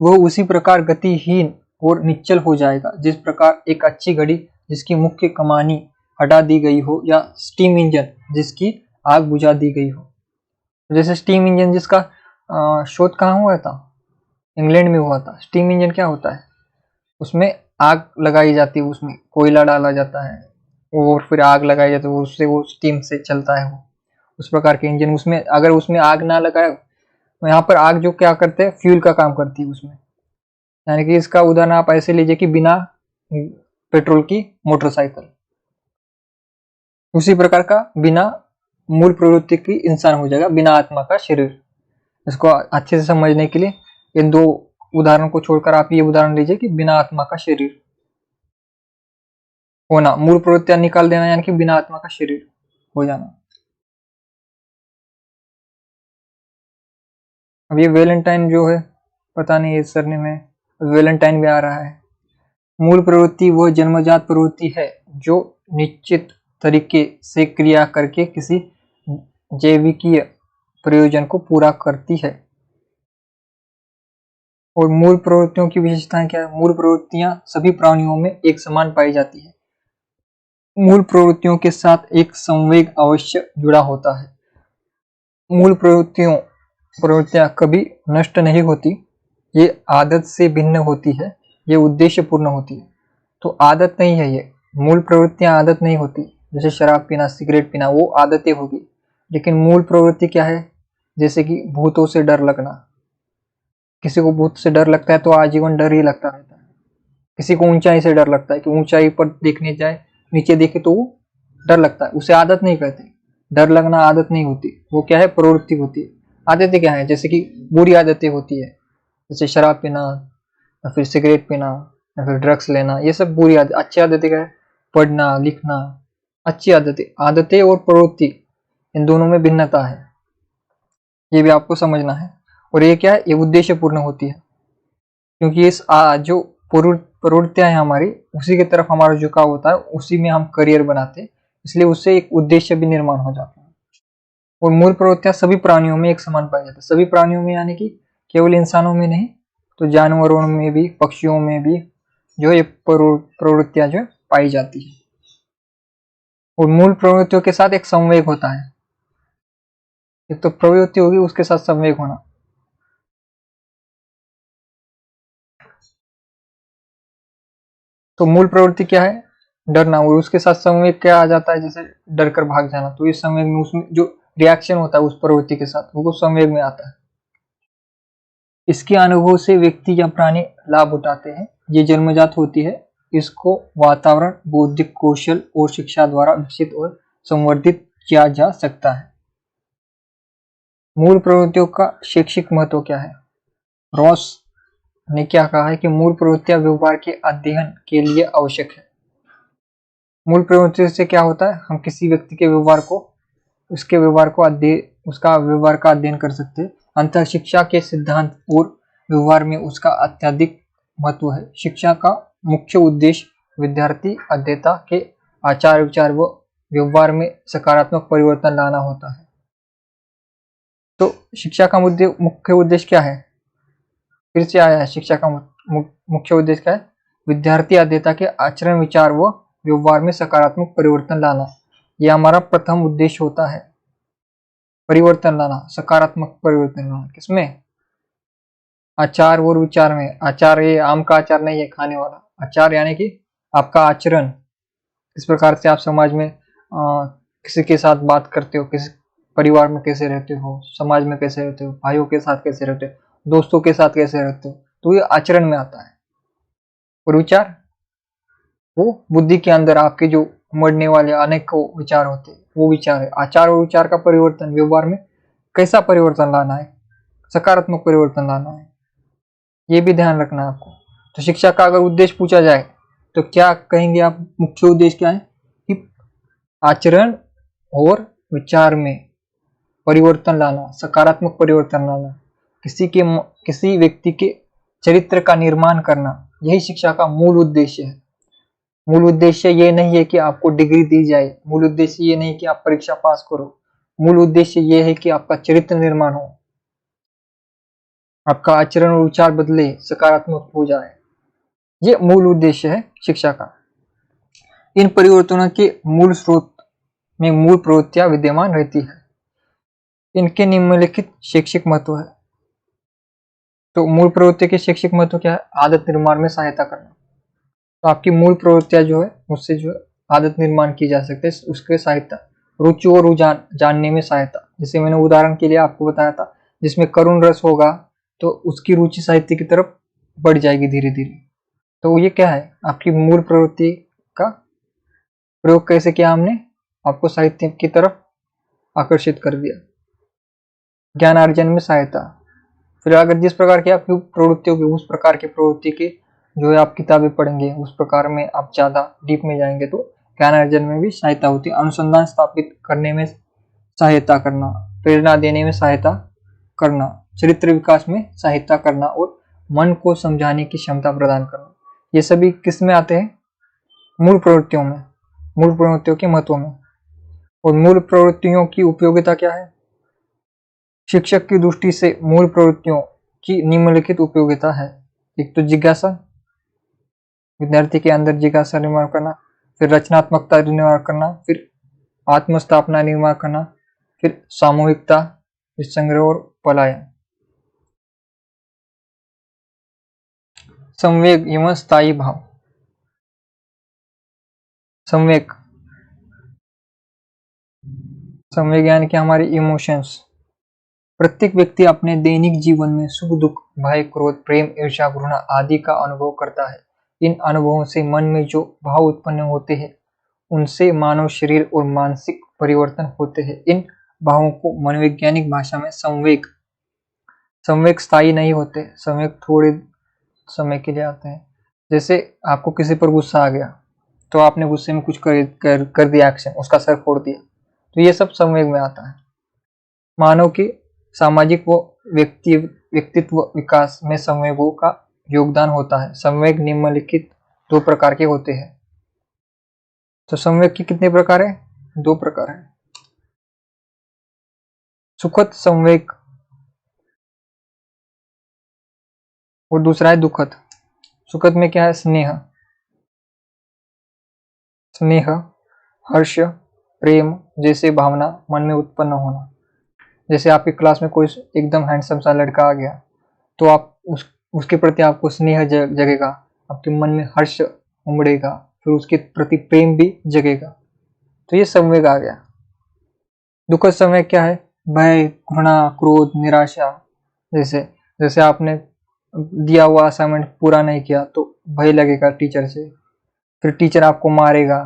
वह उसी प्रकार गतिहीन और निश्चल हो जाएगा जिस प्रकार एक अच्छी घड़ी जिसकी मुख्य कमानी हटा दी गई हो या स्टीम इंजन जिसकी आग बुझा दी गई हो। जैसे स्टीम इंजन जिसका शोध कहाँ हुआ था? इंग्लैंड में हुआ था। स्टीम इंजन क्या होता है? उसमें आग लगाई जाती है, उसमें कोयला डाला जाता है और फिर आग लगाई जाती है, उससे वो स्टीम से चलता है। वो उस प्रकार के इंजन, उसमें अगर उसमें आग ना लगाए तो यहाँ पर आग जो क्या करते हैं, फ्यूल का काम करती है उसमें। यानी कि इसका उदाहरण आप ऐसे लीजिए कि बिना पेट्रोल की मोटरसाइकिल, उसी प्रकार का बिना मूल प्रवृत्ति की इंसान हो जाएगा, बिना आत्मा का शरीर। इसको अच्छे से समझने के लिए इन दो उदाहरण को छोड़कर आप ये उदाहरण लीजिए कि बिना आत्मा का शरीर होना, मूल प्रवृत्तियां निकाल देना, यानी कि बिना आत्मा का शरीर हो जाना। अब ये वैलेंटाइन जो है, पता नहीं इस सरने में वैलेंटाइन भी आ रहा है। मूल प्रवृत्ति वो जन्मजात प्रवृत्ति है जो निश्चित तरीके से क्रिया करके किसी जैविकीय प्रयोजन को पूरा करती है। और मूल प्रवृत्तियों की विशेषताएं क्या है? मूल प्रवृत्तियां सभी प्राणियों में एक समान पाई जाती है। मूल प्रवृत्तियों के साथ एक संवेग अवश्य जुड़ा होता है। मूल प्रवृत्तियां कभी नष्ट नहीं होती, ये आदत से भिन्न होती है, ये उद्देश्य पूर्ण होती है। तो आदत नहीं है ये, मूल प्रवृत्तियां आदत नहीं होती। जैसे शराब पीना, सिगरेट पीना, वो आदतें होगी। लेकिन मूल प्रवृत्ति क्या है? जैसे कि भूतों से डर लगना। किसी को भूत से डर लगता है तो आजीवन डर ही लगता रहता है। किसी को ऊंचाई से डर लगता है कि ऊंचाई पर देखने जाए, नीचे देखे तो वो डर लगता है, उसे आदत नहीं कहते। डर लगना आदत नहीं होती, वो क्या है? प्रवृत्ति होती है। आदतें क्या है? जैसे कि बुरी आदतें होती है, जैसे शराब पीना या फिर सिगरेट पीना या फिर ड्रग्स लेना, ये सब बुरी आदत। अच्छी आदतें क्या है? पढ़ना, लिखना, अच्छी आदतें। आदतें और प्रवृत्ति, इन दोनों में भिन्नता है, ये भी आपको समझना है। और ये क्या है? ये उद्देश्य पूर्ण होती है, क्योंकि इस जो प्रवृत्तियां हैं हमारी, उसी की तरफ हमारा झुकाव होता है, उसी में हम करियर बनाते हैं, इसलिए उससे एक उद्देश्य भी निर्माण हो जाता है। और मूल प्रवृत्तियां सभी प्राणियों में एक समान पाई जाती है। सभी प्राणियों में यानी कि केवल इंसानों में नहीं, तो जानवरों में भी, पक्षियों में भी जो ये प्रवृत्तियां जो पाई जाती है। और मूल प्रवृत्तियों के साथ एक संवेग होता है। एक तो प्रवृत्ति होगी, उसके साथ संवेग होना। तो मूल प्रवृत्ति क्या है? डरना। और उसके साथ संवेग क्या आ जाता है? जैसे डर कर भाग जाना। तो इस संवेग में उसमें जो रिएक्शन होता है उस प्रवृत्ति के साथ, वो संवेग में आता है। इसके अनुभव से व्यक्ति या प्राणी लाभ उठाते हैं, ये जन्मजात होती है। इसको वातावरण, बौद्धिक कौशल और शिक्षा द्वारा विकसित और संवर्धित किया जा सकता है। मूल प्रवृत्तियों का शैक्षिक महत्व क्या है? रॉस ने क्या कहा है कि मूल प्रवृत्तियां व्यवहार के अध्ययन के लिए आवश्यक है। मूल प्रवृत्ति से क्या होता है, हम किसी व्यक्ति के व्यवहार को, उसका व्यवहार का अध्ययन कर सकते हैं। अंतः शिक्षा के सिद्धांत और व्यवहार में उसका अत्यधिक महत्व है। शिक्षा का मुख्य उद्देश्य विद्यार्थी अध्येता के आचार विचार व व्यवहार में सकारात्मक परिवर्तन लाना होता है। तो शिक्षा का मुख्य उद्देश्य क्या है? फिर से आया है, शिक्षा का मुख्य उद्देश्य क्या है? विद्यार्थी अध्येता के आचरण विचार व व्यवहार में सकारात्मक परिवर्तन लाना। यह हमारा प्रथम उद्देश्य होता है, परिवर्तन लाना, सकारात्मक परिवर्तन लाना। किसमें? आचार और विचार में। आचार ये आम का आचार नहीं है खाने वाला, आचार यानी कि आपका आचरण, किस प्रकार से आप समाज में किसी के साथ बात करते हो, किसी परिवार में कैसे रहते हो, समाज में कैसे रहते हो, भाइयों के साथ कैसे रहते हो, दोस्तों के साथ कैसे रहते हो, तो ये आचरण में आता है। और विचार, वो बुद्धि के अंदर आपके जो उमड़ने वाले अनेकों विचार होते हैं, वो विचार है। आचार और विचार का परिवर्तन, व्यवहार में कैसा परिवर्तन लाना है? सकारात्मक परिवर्तन लाना है, ये भी ध्यान रखना है आपको। तो शिक्षा का अगर उद्देश्य पूछा जाए तो क्या कहेंगे आप? मुख्य उद्देश्य क्या है कि आचरण और विचार में परिवर्तन लाना, सकारात्मक परिवर्तन लाना, किसी व्यक्ति के चरित्र का निर्माण करना, यही शिक्षा का मूल उद्देश्य है। मूल उद्देश्य ये नहीं है कि आपको डिग्री दी जाए, मूल उद्देश्य ये नहीं कि आप परीक्षा पास करो, मूल उद्देश्य ये है कि आपका चरित्र निर्माण हो, आपका आचरण और विचार बदले, सकारात्मक हो जाए। ये मूल उद्देश्य है शिक्षा का। इन परिवर्तनों के मूल स्रोत में मूल प्रवृत्तियां विद्यमान रहती है। इनके निम्नलिखित शैक्षिक महत्व है। तो मूल प्रवृत्ति के शैक्षिक महत्व क्या है? आदत निर्माण में सहायता करना। तो आपकी मूल प्रवृत्तियां जो है उससे जो है आदत निर्माण की जा सकती है, उसके सहायता। रुचि और रुझान जानने में सहायता, जैसे मैंने उदाहरण के लिए आपको बताया था, जिसमें करुण रस होगा तो उसकी रुचि साहित्य की तरफ बढ़ जाएगी धीरे धीरे। तो ये क्या है? आपकी मूल प्रवृत्ति का प्रयोग कैसे किया हमने? आपको साहित्य की तरफ आकर्षित कर दिया। ज्ञान अर्जन में सहायता, फिर अगर जिस प्रकार की आपकी प्रवृत्ति होगी उस प्रकार की प्रवृत्ति की जो है आप किताबें पढ़ेंगे, उस प्रकार में आप ज्यादा डीप में जाएंगे तो ज्ञान अर्जन में भी सहायता होती है। अनुसंधान स्थापित करने में सहायता करना, प्रेरणा देने में सहायता करना, चरित्र विकास में सहायता करना और मन को समझाने की क्षमता प्रदान करना, ये सभी किस में आते हैं? मूल प्रवृत्तियों में, मूल प्रवृत्तियों के महत्व में। और मूल प्रवृत्तियों की उपयोगिता क्या है? शिक्षक की दृष्टि से मूल प्रवृत्तियों की निम्नलिखित उपयोगिता है। एक तो जिज्ञासा, विद्यार्थी के अंदर जिज्ञासा निर्माण करना, फिर रचनात्मकता निर्माण करना, फिर आत्मस्थापना निर्माण करना, फिर सामूहिकता, फिर संग्रह और पलायन। संवेग एवं स्थायी भाव। संवेग यानी कि हमारे इमोशंस। प्रत्येक व्यक्ति अपने दैनिक जीवन में सुख दुख, भय, क्रोध, प्रेम, ईर्ष्या, घृणा आदि का अनुभव करता है। इन अनुभवों से मन में जो भाव उत्पन्न होते हैं उनसे मानव शरीर और मानसिक परिवर्तन होते हैं। इन भावों को मनोवैज्ञानिक भाषा में संवेग स्थायी नहीं होते, संवेग थोड़े समय के लिए आते हैं। जैसे आपको किसी पर गुस्सा आ गया तो आपने गुस्से में कुछ कर दिया एक्शन, उसका सर फोड़ दिया, तो ये सब संवेग में आता है। मानव की सामाजिक व व्यक्तित्व विकास में संवेगों का योगदान होता है। संवेग निम्नलिखित 2 प्रकार के होते हैं। तो संवेग के कितने प्रकार है? 2 प्रकार है। सुखद संवेग और दूसरा है दुखद। सुखद में क्या है? स्नेह, हर्ष, प्रेम जैसे भावना मन में उत्पन्न होना। जैसे आपकी क्लास में कोई एकदम हैंडसम सा लड़का आ गया तो आप उसके प्रति आपको स्नेह जगेगा, आपके मन में हर्ष उमड़ेगा, फिर उसके प्रति प्रेम भी जगेगा, तो ये संवेग आ गया। दुखद संवेग क्या है? भय, घृणा, क्रोध, निराशा। जैसे जैसे आपने दिया हुआ असाइनमेंट पूरा नहीं किया तो भय लगेगा टीचर से, फिर टीचर आपको मारेगा,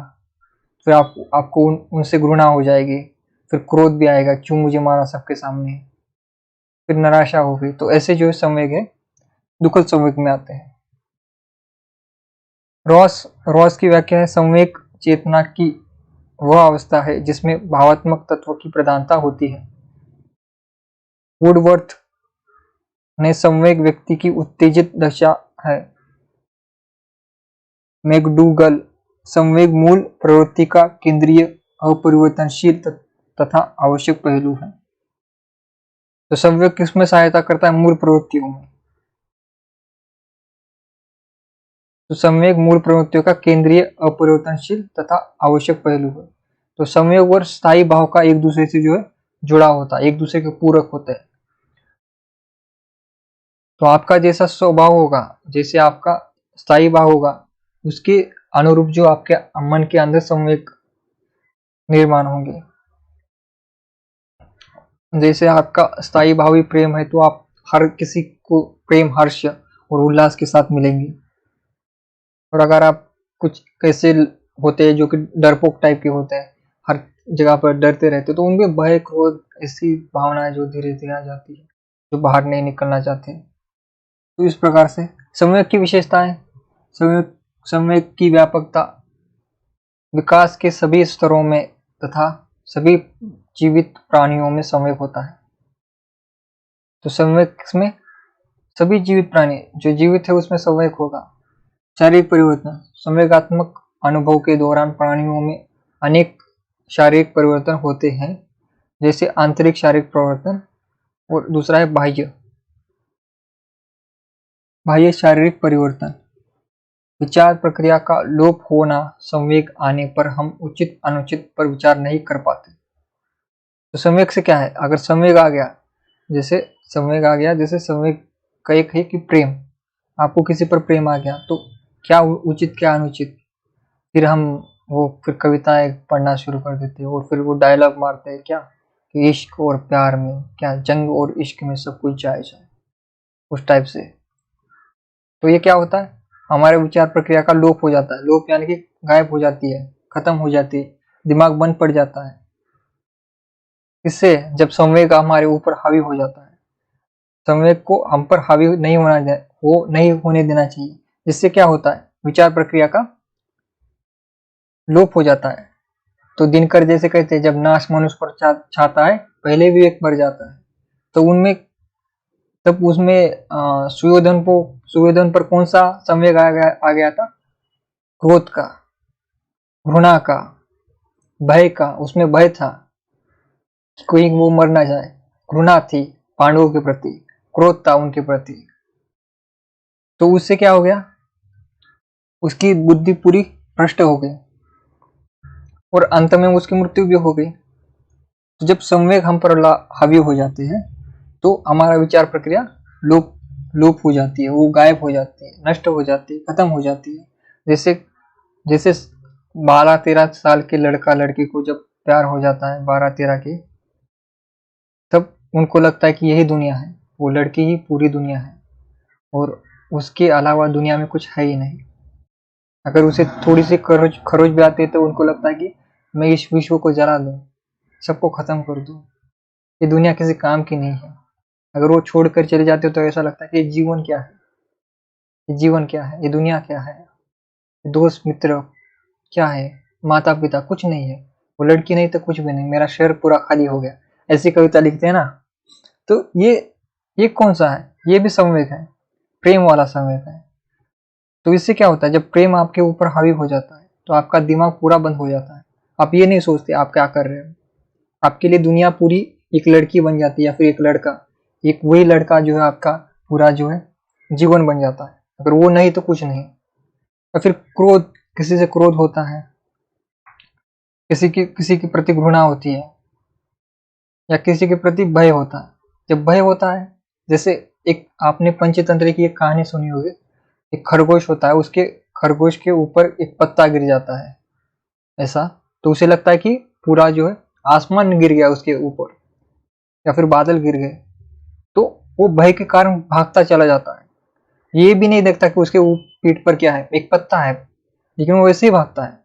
फिर आपको उनसे घृणा हो जाएगी, फिर क्रोध भी आएगा, क्यों मुझे मारा सबके सामने, फिर निराशा होगी। तो ऐसे जो संवेग है दुखद संवेग में आते हैं। रॉस की व्याख्या है, संवेग चेतना की वह अवस्था है जिसमें भावात्मक तत्व की प्रधानता होती है। वुडवर्थ ने संवेग व्यक्ति की उत्तेजित दशा है। मैकडूगल संवेग मूल प्रवृत्ति का केंद्रीय, अपरिवर्तनशील तथा आवश्यक पहलू है। तो संवेग किसमें सहायता करता है? मूल प्रवृत्तियों में। तो संवेग मूल प्रवृत्तियों का केंद्रीय, अपरिवर्तनशील तथा आवश्यक पहलू है। तो संवेग और स्थायी भाव का एक दूसरे से जो है जुड़ा होता है, एक दूसरे के पूरक होते हैं। तो आपका जैसा स्वभाव होगा, जैसे आपका स्थायी भाव होगा, उसके अनुरूप जो आपके मन के अंदर संवेग निर्माण होंगे। जैसे आपका स्थायी भावी प्रेम है तो आप हर किसी को प्रेम, हर्ष और उल्लास के साथ मिलेंगे। और अगर आप कुछ कैसे होते हैं जो कि डरपोक टाइप के होते हैं, हर जगह पर डरते रहते, तो उनमें भय, क्रोध, ऐसी भावनाएं जो धीरे धीरे आ जाती है, जो बाहर नहीं निकलना चाहते। तो इस प्रकार से संवेग की विशेषताएं, संवेग की व्यापकता, विकास के सभी स्तरों में तथा सभी जीवित प्राणियों में संवेग होता है। तो संवेग में सभी जीवित प्राणी जो जीवित है उसमें संवेग होगा। शारीरिक परिवर्तन, संवेगात्मक अनुभव के दौरान प्राणियों में अनेक शारीरिक परिवर्तन होते हैं, जैसे आंतरिक शारीरिक परिवर्तन और दूसरा है बाह्य शारीरिक परिवर्तन। विचार प्रक्रिया का लोप होना, संवेग आने पर हम उचित अनुचित पर विचार नहीं कर पाते। तो संवेग से क्या है? अगर संवेग आ गया, जैसे संवेग का एक है कि प्रेम, आपको किसी पर प्रेम आ गया तो क्या उचित क्या अनुचित, फिर हम फिर कविताएं पढ़ना शुरू कर देते हैं और फिर वो डायलॉग मारते हैं क्या कि इश्क और प्यार में क्या, जंग और इश्क में सब कुछ जायज है, उस टाइप से। तो ये क्या होता है? हमारे विचार प्रक्रिया का लोप हो जाता है। लोप यानी कि गायब हो जाती है, खत्म हो जाती है, दिमाग बंद पड़ जाता है। इससे जब संवेग हमारे ऊपर हावी हो जाता है, संवेग को हम पर हावी नहीं होने देना चाहिए। जिससे क्या होता है? विचार प्रक्रिया का लोप हो जाता है। तो दिनकर जैसे कहते हैं, जब नाश मनुष्य पर छाता है पहले भी एक मर जाता है। तो उनमें तब उसमें सुयोधन पर कौन सा संवेग आ गया था? क्रोध का, घृणा का, भय का। उसमें भय था कि कोई वो मर ना जाए, घृणा थी पांडवों के प्रति, क्रोध था उनके प्रति। तो उससे क्या हो गया? उसकी बुद्धि पूरी भ्रष्ट हो गई और अंत में उसकी मृत्यु भी हो गई। तो जब संवेग हम पर हावी हो जाते हैं तो हमारा विचार प्रक्रिया लोप हो जाती है, वो गायब हो जाती है, नष्ट हो जाती है, खत्म हो जाती है। जैसे जैसे 12-13 साल के लड़का लड़की को जब प्यार हो जाता है, 12-13 के, तब उनको लगता है कि यही दुनिया है, वो लड़की ही पूरी दुनिया है और उसके अलावा दुनिया में कुछ है ही नहीं। अगर उसे थोड़ी सी खरोच भी आती है तो उनको लगता है कि मैं इस विश्व को जला दूं, सबको खत्म कर दूं, ये दुनिया किसी काम की नहीं है। अगर वो छोड़कर चले जाते हो तो ऐसा लगता है कि जीवन क्या है, ये जीवन क्या है, ये दुनिया क्या है, ये दोस्त मित्र क्या है, माता पिता कुछ नहीं है, वो लड़की नहीं तो कुछ भी नहीं, मेरा शहर पूरा खाली हो गया, ऐसी कविता लिखते हैं ना। तो ये कौन सा है? ये भी संवेग है, प्रेम वाला संवेग है। तो इससे क्या होता है? जब प्रेम आपके ऊपर हावी हो जाता है तो आपका दिमाग पूरा बंद हो जाता है। आप ये नहीं सोचते आप क्या कर रहे हो, आपके लिए दुनिया पूरी एक लड़की बन जाती है या फिर एक लड़का, एक वही लड़का जो है आपका पूरा जो है जीवन बन जाता है। अगर वो नहीं तो कुछ नहीं। और फिर क्रोध, किसी से क्रोध होता है, किसी के प्रति घृणा होती है या किसी के प्रति भय होता है। जब भय होता है, जैसे एक आपने पंचतंत्र की एक कहानी सुनी होगी, एक खरगोश होता है, उसके खरगोश के ऊपर एक पत्ता गिर जाता है ऐसा, तो उसे लगता है कि पूरा जो है आसमान गिर गया उसके ऊपर या फिर बादल गिर गए, तो वो भय के कारण भागता चला जाता है। ये भी नहीं देखता कि उसके पीठ पर क्या है, एक पत्ता है, लेकिन वो वैसे ही भागता है।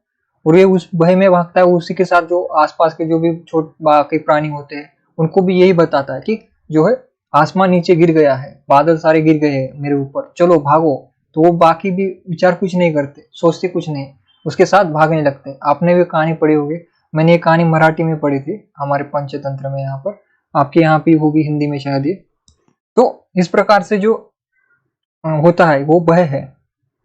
और ये उस भय में भागता है, उसी के साथ जो आसपास के जो भी छोटे बाकी प्राणी होते हैं उनको भी यही बताता है कि जो है आसमान नीचे गिर गया है, बादल सारे गिर गए हैं मेरे ऊपर, चलो भागो। तो वो बाकी भी विचार कुछ नहीं करते, सोचते कुछ नहीं, उसके साथ भागने लगते। आपने भी कहानी पढ़ी होगी, मैंने ये कहानी मराठी में पढ़ी थी हमारे पंचतंत्र में, यहाँ पर आपके यहाँ भी होगी हिंदी में शायद ये। तो इस प्रकार से जो होता है वो भय है।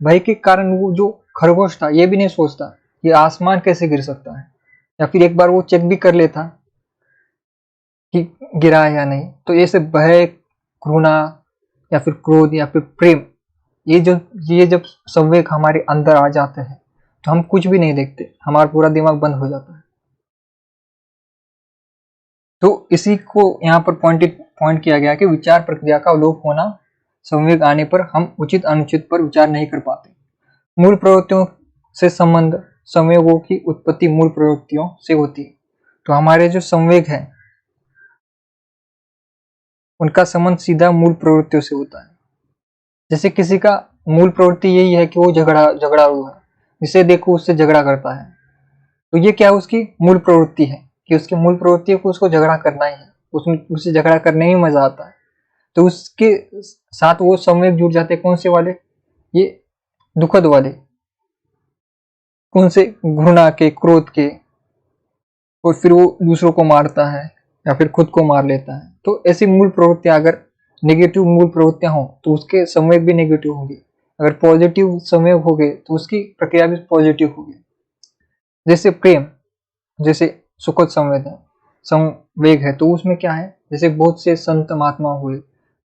भय के कारण वो जो खरगोश था ये भी नहीं सोचता ये आसमान कैसे गिर सकता है, या फिर एक बार वो चेक भी कर लेता कि गिरा है या नहीं। तो ये सब भय, घृणा या फिर क्रोध या फिर प्रेम, ये जब संवेग हमारे अंदर आ जाते हैं तो हम कुछ भी नहीं देखते, हमारा पूरा दिमाग बंद हो जाता है। तो इसी को यहाँ पर पॉइंट किया गया कि विचार प्रक्रिया का लोप होना, संवेग आने पर हम उचित अनुचित पर विचार नहीं कर पाते। मूल प्रवृत्तियों से संबंध, संवेगों की उत्पत्ति मूल प्रवृत्तियों से होती है। तो हमारे जो संवेग है उनका संबंध सीधा मूल प्रवृत्तियों से होता है। जैसे किसी का मूल प्रवृत्ति यही है कि वो झगड़ालू है, जिसे देखो उससे झगड़ा करता है, तो ये क्या है, उसकी मूल प्रवृत्ति है कि उसकी मूल प्रवृत्ति है कि उसको झगड़ा करना ही है, उसमें उससे झगड़ा करने में मजा आता है। तो उसके साथ वो संवेग जुड़ जाते हैं, कौन से वाले, ये दुखद वाले, कौन से, घृणा के, क्रोध के, और फिर वो दूसरों को मारता है या फिर खुद को मार लेता है। तो ऐसी मूल प्रवृत्तियां, अगर नेगेटिव मूल प्रवृत्तियां हो तो उसके संवेग भी नेगेटिव होंगे, अगर पॉजिटिव संवेग हो गए तो उसकी प्रक्रिया भी पॉजिटिव होगी। जैसे प्रेम, जैसे सुखद संवेग है, तो उसमें क्या है, जैसे बहुत से संत महात्मा हुए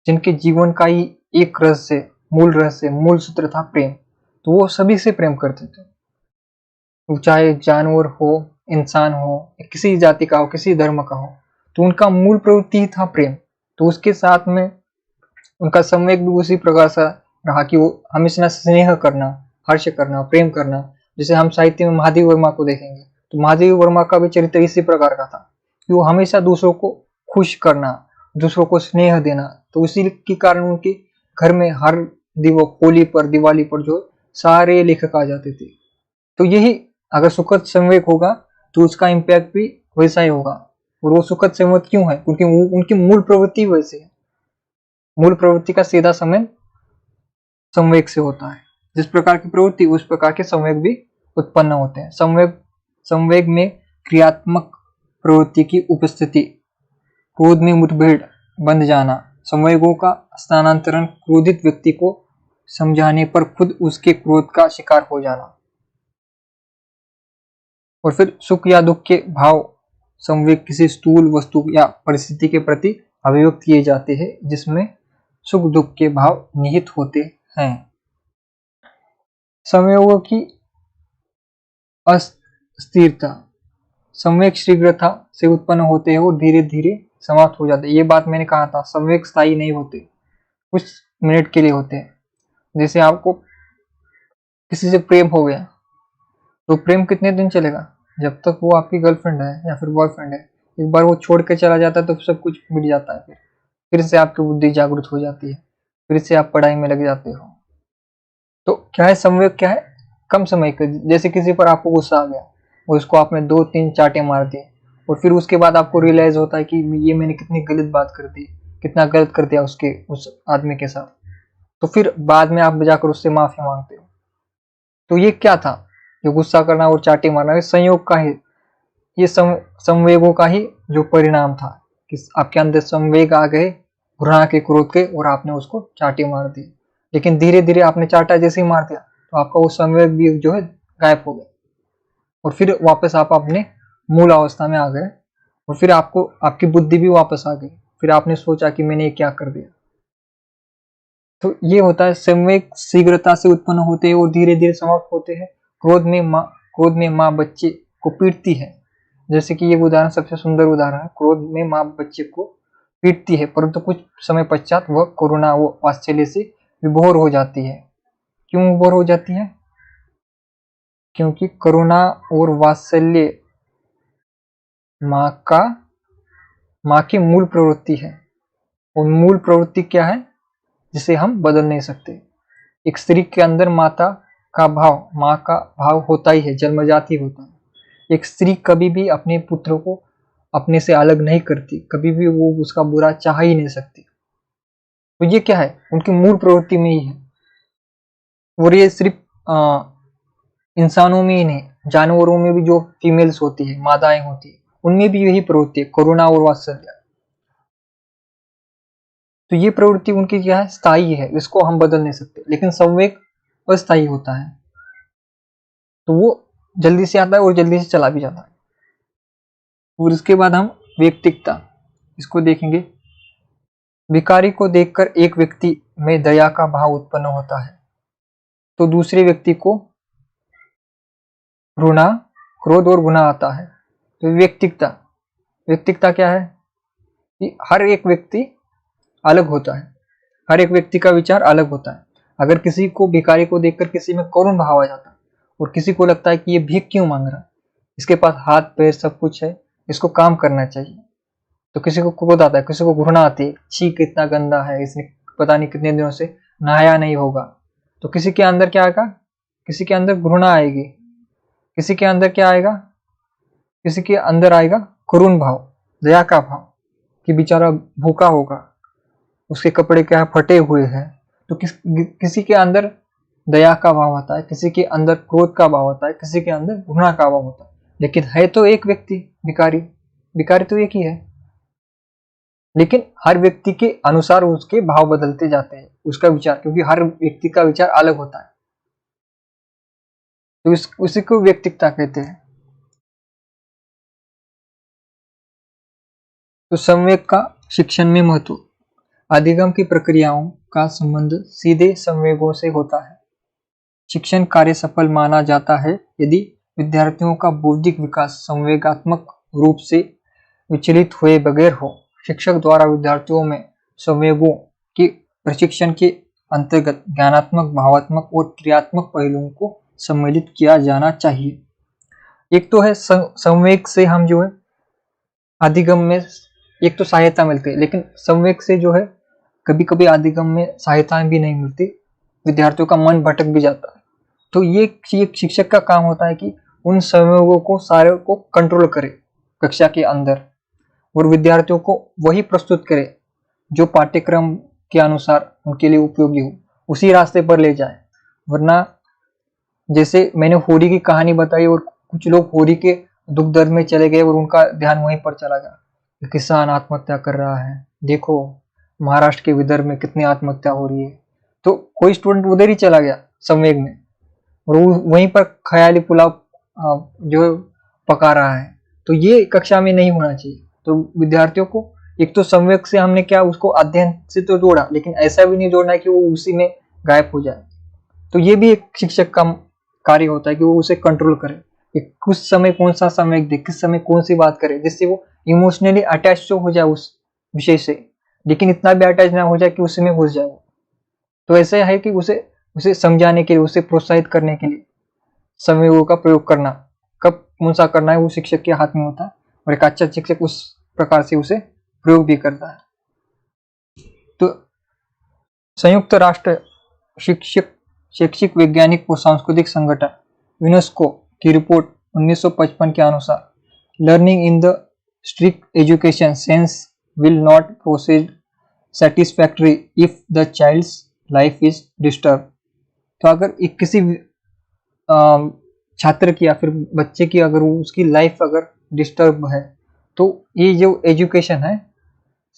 जिनके जीवन का ही एक रहस्य, मूल सूत्र था प्रेम, तो वो सभी से प्रेम करते थे, वो चाहे जानवर हो, इंसान हो, किसी जाति का हो, किसी धर्म का हो, तो उनका मूल प्रवृत्ति ही था प्रेम। तो उसके साथ में उनका संवेग भी उसी प्रकार से रहा कि वो हमेशा स्नेह करना, हर्ष करना, प्रेम करना। जैसे हम साहित्य में महादेव वर्मा को देखेंगे, तो महादेव वर्मा का भी चरित्र इसी प्रकार का था कि वो हमेशा दूसरों को खुश करना, दूसरों को स्नेह देना। तो इसी के कारण उनके घर में हर होली पर, दिवाली पर जो सारे लेखक आ जाते थे। तो यही, अगर सुखद संवेग होगा तो उसका इम्पैक्ट भी वैसा ही होगा। और वो सुखद संवेग क्यों है, क्योंकि उनकी मूल प्रवृत्ति वैसी है। मूल प्रवृत्ति का सीधा संबंध संवेग से होता है। जिस प्रकार की प्रवृत्ति उस प्रकार के संवेग भी उत्पन्न होते हैं। संवेग में क्रियात्मक प्रवृत्ति की उपस्थिति, क्रोध में मुठभेड़, बंध जाना, संवेगों का स्थानांतरण, क्रोधित व्यक्ति को समझाने पर खुद उसके क्रोध का शिकार हो जाना। और फिर सुख या दुख के भाव, संवेग किसी स्थूल वस्तु या परिस्थिति के प्रति अभिव्यक्त किए जाते हैं जिसमें सुख दुख के भाव निहित होते हैं। संवेगों की अस्थिरता, संवेग शीघ्रता से उत्पन्न होते हैं और धीरे धीरे समाप्त हो जाते हैं। ये बात मैंने कहा था, संवेग स्थायी नहीं होते, कुछ मिनट के लिए होते हैं। जैसे आपको किसी से प्रेम हो गया, तो प्रेम कितने दिन चलेगा, जब तक वो आपकी गर्लफ्रेंड है या फिर बॉयफ्रेंड है। एक बार वो छोड़ के चला जाता है तो सब कुछ मिट जाता है, फिर से आपकी बुद्धि जागृत हो जाती है, फिर से आप पढ़ाई में लग जाते हो। तो क्या है, संवेग क्या है, कम समय का। जैसे किसी पर आपको गुस्सा आ गया और उसको आपने 2-3 चांटे मार दिए, और फिर उसके बाद आपको रियलाइज होता है कि ये मैंने कितनी गलत बात कर दी, कितना गलत कर दिया उस आदमी के साथ। तो फिर बाद में आप जाकर उससे माफी मांगते हो। तो ये क्या था, जो गुस्सा करना और चाटे मारना, ये संयोग का ही, ये संवेगों का ही जो परिणाम था कि आपके अंदर संवेग आ गए, घृणा के, क्रोध के, और आपने उसको चाटे मार दी। लेकिन धीरे धीरे आपने चाटा जैसे ही मार दिया तो आपका वो संवेग भी जो है गायब हो गया, और फिर वापस आप अपने मूल अवस्था में आ गए, और फिर आपको आपकी बुद्धि भी वापस आ गई। फिर आपने सोचा कि मैंने ये क्या कर दिया। तो ये होता है, संवेग शीघ्रता से उत्पन्न होते हैं और धीरे धीरे समाप्त होते हैं। क्रोध में माँ बच्चे को पीटती है, जैसे कि ये उदाहरण सबसे सुंदर उदाहरण है। क्रोध में माँ बच्चे को पीटती है, परंतु कुछ समय पश्चात वह करुणा व वात्सल्य से विभोर हो जाती है। क्यों विभोर हो जाती है, क्योंकि करुणा और वात्सल्य माँ की मूल प्रवृत्ति है, और मूल प्रवृत्ति क्या है जिसे हम बदल नहीं सकते। एक स्त्री के अंदर माता का भाव, माँ का भाव होता ही है, जन्मजात ही होता है। एक स्त्री कभी भी अपने पुत्र को अपने से अलग नहीं करती, कभी भी वो उसका बुरा चाह ही नहीं सकती। तो ये क्या है, उनकी मूल प्रवृत्ति में ही है। और ये सिर्फ इंसानों में ही नहीं, जानवरों में भी जो फीमेल्स होती है, मादाएं होती है, उनमें भी यही प्रवृत्ति है, करुणा और वात्सल्य। तो ये प्रवृत्ति उनकी क्या है, स्थायी है, इसको हम बदल नहीं सकते। लेकिन संवेग अस्थायी होता है, तो वो जल्दी से आता है और जल्दी से चला भी जाता है। और इसके बाद हम व्यक्तिकता, इसको देखेंगे। भिखारी को देखकर एक व्यक्ति में दया का भाव उत्पन्न होता है, तो दूसरे व्यक्ति को घृणा, क्रोध और गुनाह आता है। तो व्यक्तिकता, व्यक्तिकता क्या है कि हर एक व्यक्ति अलग होता है, हर एक व्यक्ति का विचार अलग होता है। अगर किसी को, भिखारी को देखकर किसी में करुण भाव आ जाता है, और किसी को लगता है कि ये भीख क्यों मांग रहा है, इसके पास हाथ पैर सब कुछ है, इसको काम करना चाहिए, तो किसी को क्रोध आता है, किसी को घृणा आती है, छी कितना गंदा है, इसने पता नहीं कितने दिनों से नहाया नहीं होगा। तो किसी के अंदर क्या आएगा, किसी के अंदर घृणा आएगी, किसी के अंदर क्या आएगा, किसी के अंदर आएगा करुण भाव, दया का भाव, कि बेचारा भूखा होगा, उसके कपड़े क्या फटे हुए हैं। तो किसी के अंदर दया का भाव आता है, किसी के अंदर क्रोध का भाव आता है, किसी के अंदर घृणा का भाव होता है। लेकिन है तो एक व्यक्ति भिखारी, भिखारी तो एक ही है, लेकिन हर व्यक्ति के अनुसार उसके भाव बदलते जाते हैं, उसका विचार, क्योंकि हर व्यक्ति का विचार अलग होता है। तो उसी को व्यक्तिकता कहते हैं। तो संवेग का शिक्षण में महत्व। अधिगम की प्रक्रियाओं का संबंध सीधे संवेगों से होता है। शिक्षण कार्य सफल माना जाता है यदि विद्यार्थियों का बौद्धिक विकास संवेगात्मक रूप से विचलित हुए बगैर हो। शिक्षक द्वारा विद्यार्थियों में संवेगों के प्रशिक्षण के अंतर्गत ज्ञानात्मक, भावात्मक और क्रियात्मक पहलुओं को सम्मिलित किया जाना चाहिए। एक तो है संवेग से हम जो है अधिगम में एक तो सहायता मिलती है, लेकिन संवेग से जो है कभी कभी अधिगम में सहायताएं भी नहीं मिलती, विद्यार्थियों का मन भटक भी जाता है। तो ये एक शिक्षक का काम होता है कि उन संवेगों को सारे को कंट्रोल करे कक्षा के अंदर, और विद्यार्थियों को वही प्रस्तुत करे जो पाठ्यक्रम के अनुसार उनके लिए उपयोगी हो, उसी रास्ते पर ले जाए। वरना जैसे मैंने होरी की कहानी बताई और कुछ लोग होरी के दुख दर्द में चले गए और उनका ध्यान वहीं पर चला गया, किसान आत्महत्या कर रहा है, देखो महाराष्ट्र के विदर्भ में कितनी आत्महत्या हो रही है, तो कोई स्टूडेंट उधर ही चला गया संवेग में, और वो वहीं पर ख्याली पुलाव जो पका रहा है। तो ये कक्षा में नहीं होना चाहिए। तो विद्यार्थियों को एक तो संवेग से हमने क्या उसको अध्ययन से तो जोड़ा, लेकिन ऐसा भी नहीं जोड़ना है कि वो उसी में गायब हो जाए। तो ये भी एक शिक्षक का कार्य होता है कि वो उसे कंट्रोल करे, कुछ समय कौन सा संवेग दे, किस समय कौन सी बात करे, जिससे वो इमोशनली अटैच तो हो जाए उस विषय से, लेकिन इतना भी अटैच ना हो जाए कि उसमें घुस जाए। तो ऐसा है कि उसे समझाने के लिए, उसे प्रोत्साहित करने के लिए संवेगों का प्रयोग करना, कब कौन सा करना है वो शिक्षक के हाथ में होता है, और एक अच्छा शिक्षक उस प्रकार से उसे प्रयोग भी करता है। तो संयुक्त राष्ट्र शैक्षिक, वैज्ञानिक और सांस्कृतिक संगठन यूनेस्को की रिपोर्ट 1955 के अनुसार learning in the strict education sense will not proceed satisfactory if the child's life is disturb. तो अगर एक किसी छात्र की या फिर बच्चे की अगर उसकी लाइफ अगर डिस्टर्ब है, तो ये जो एजुकेशन है,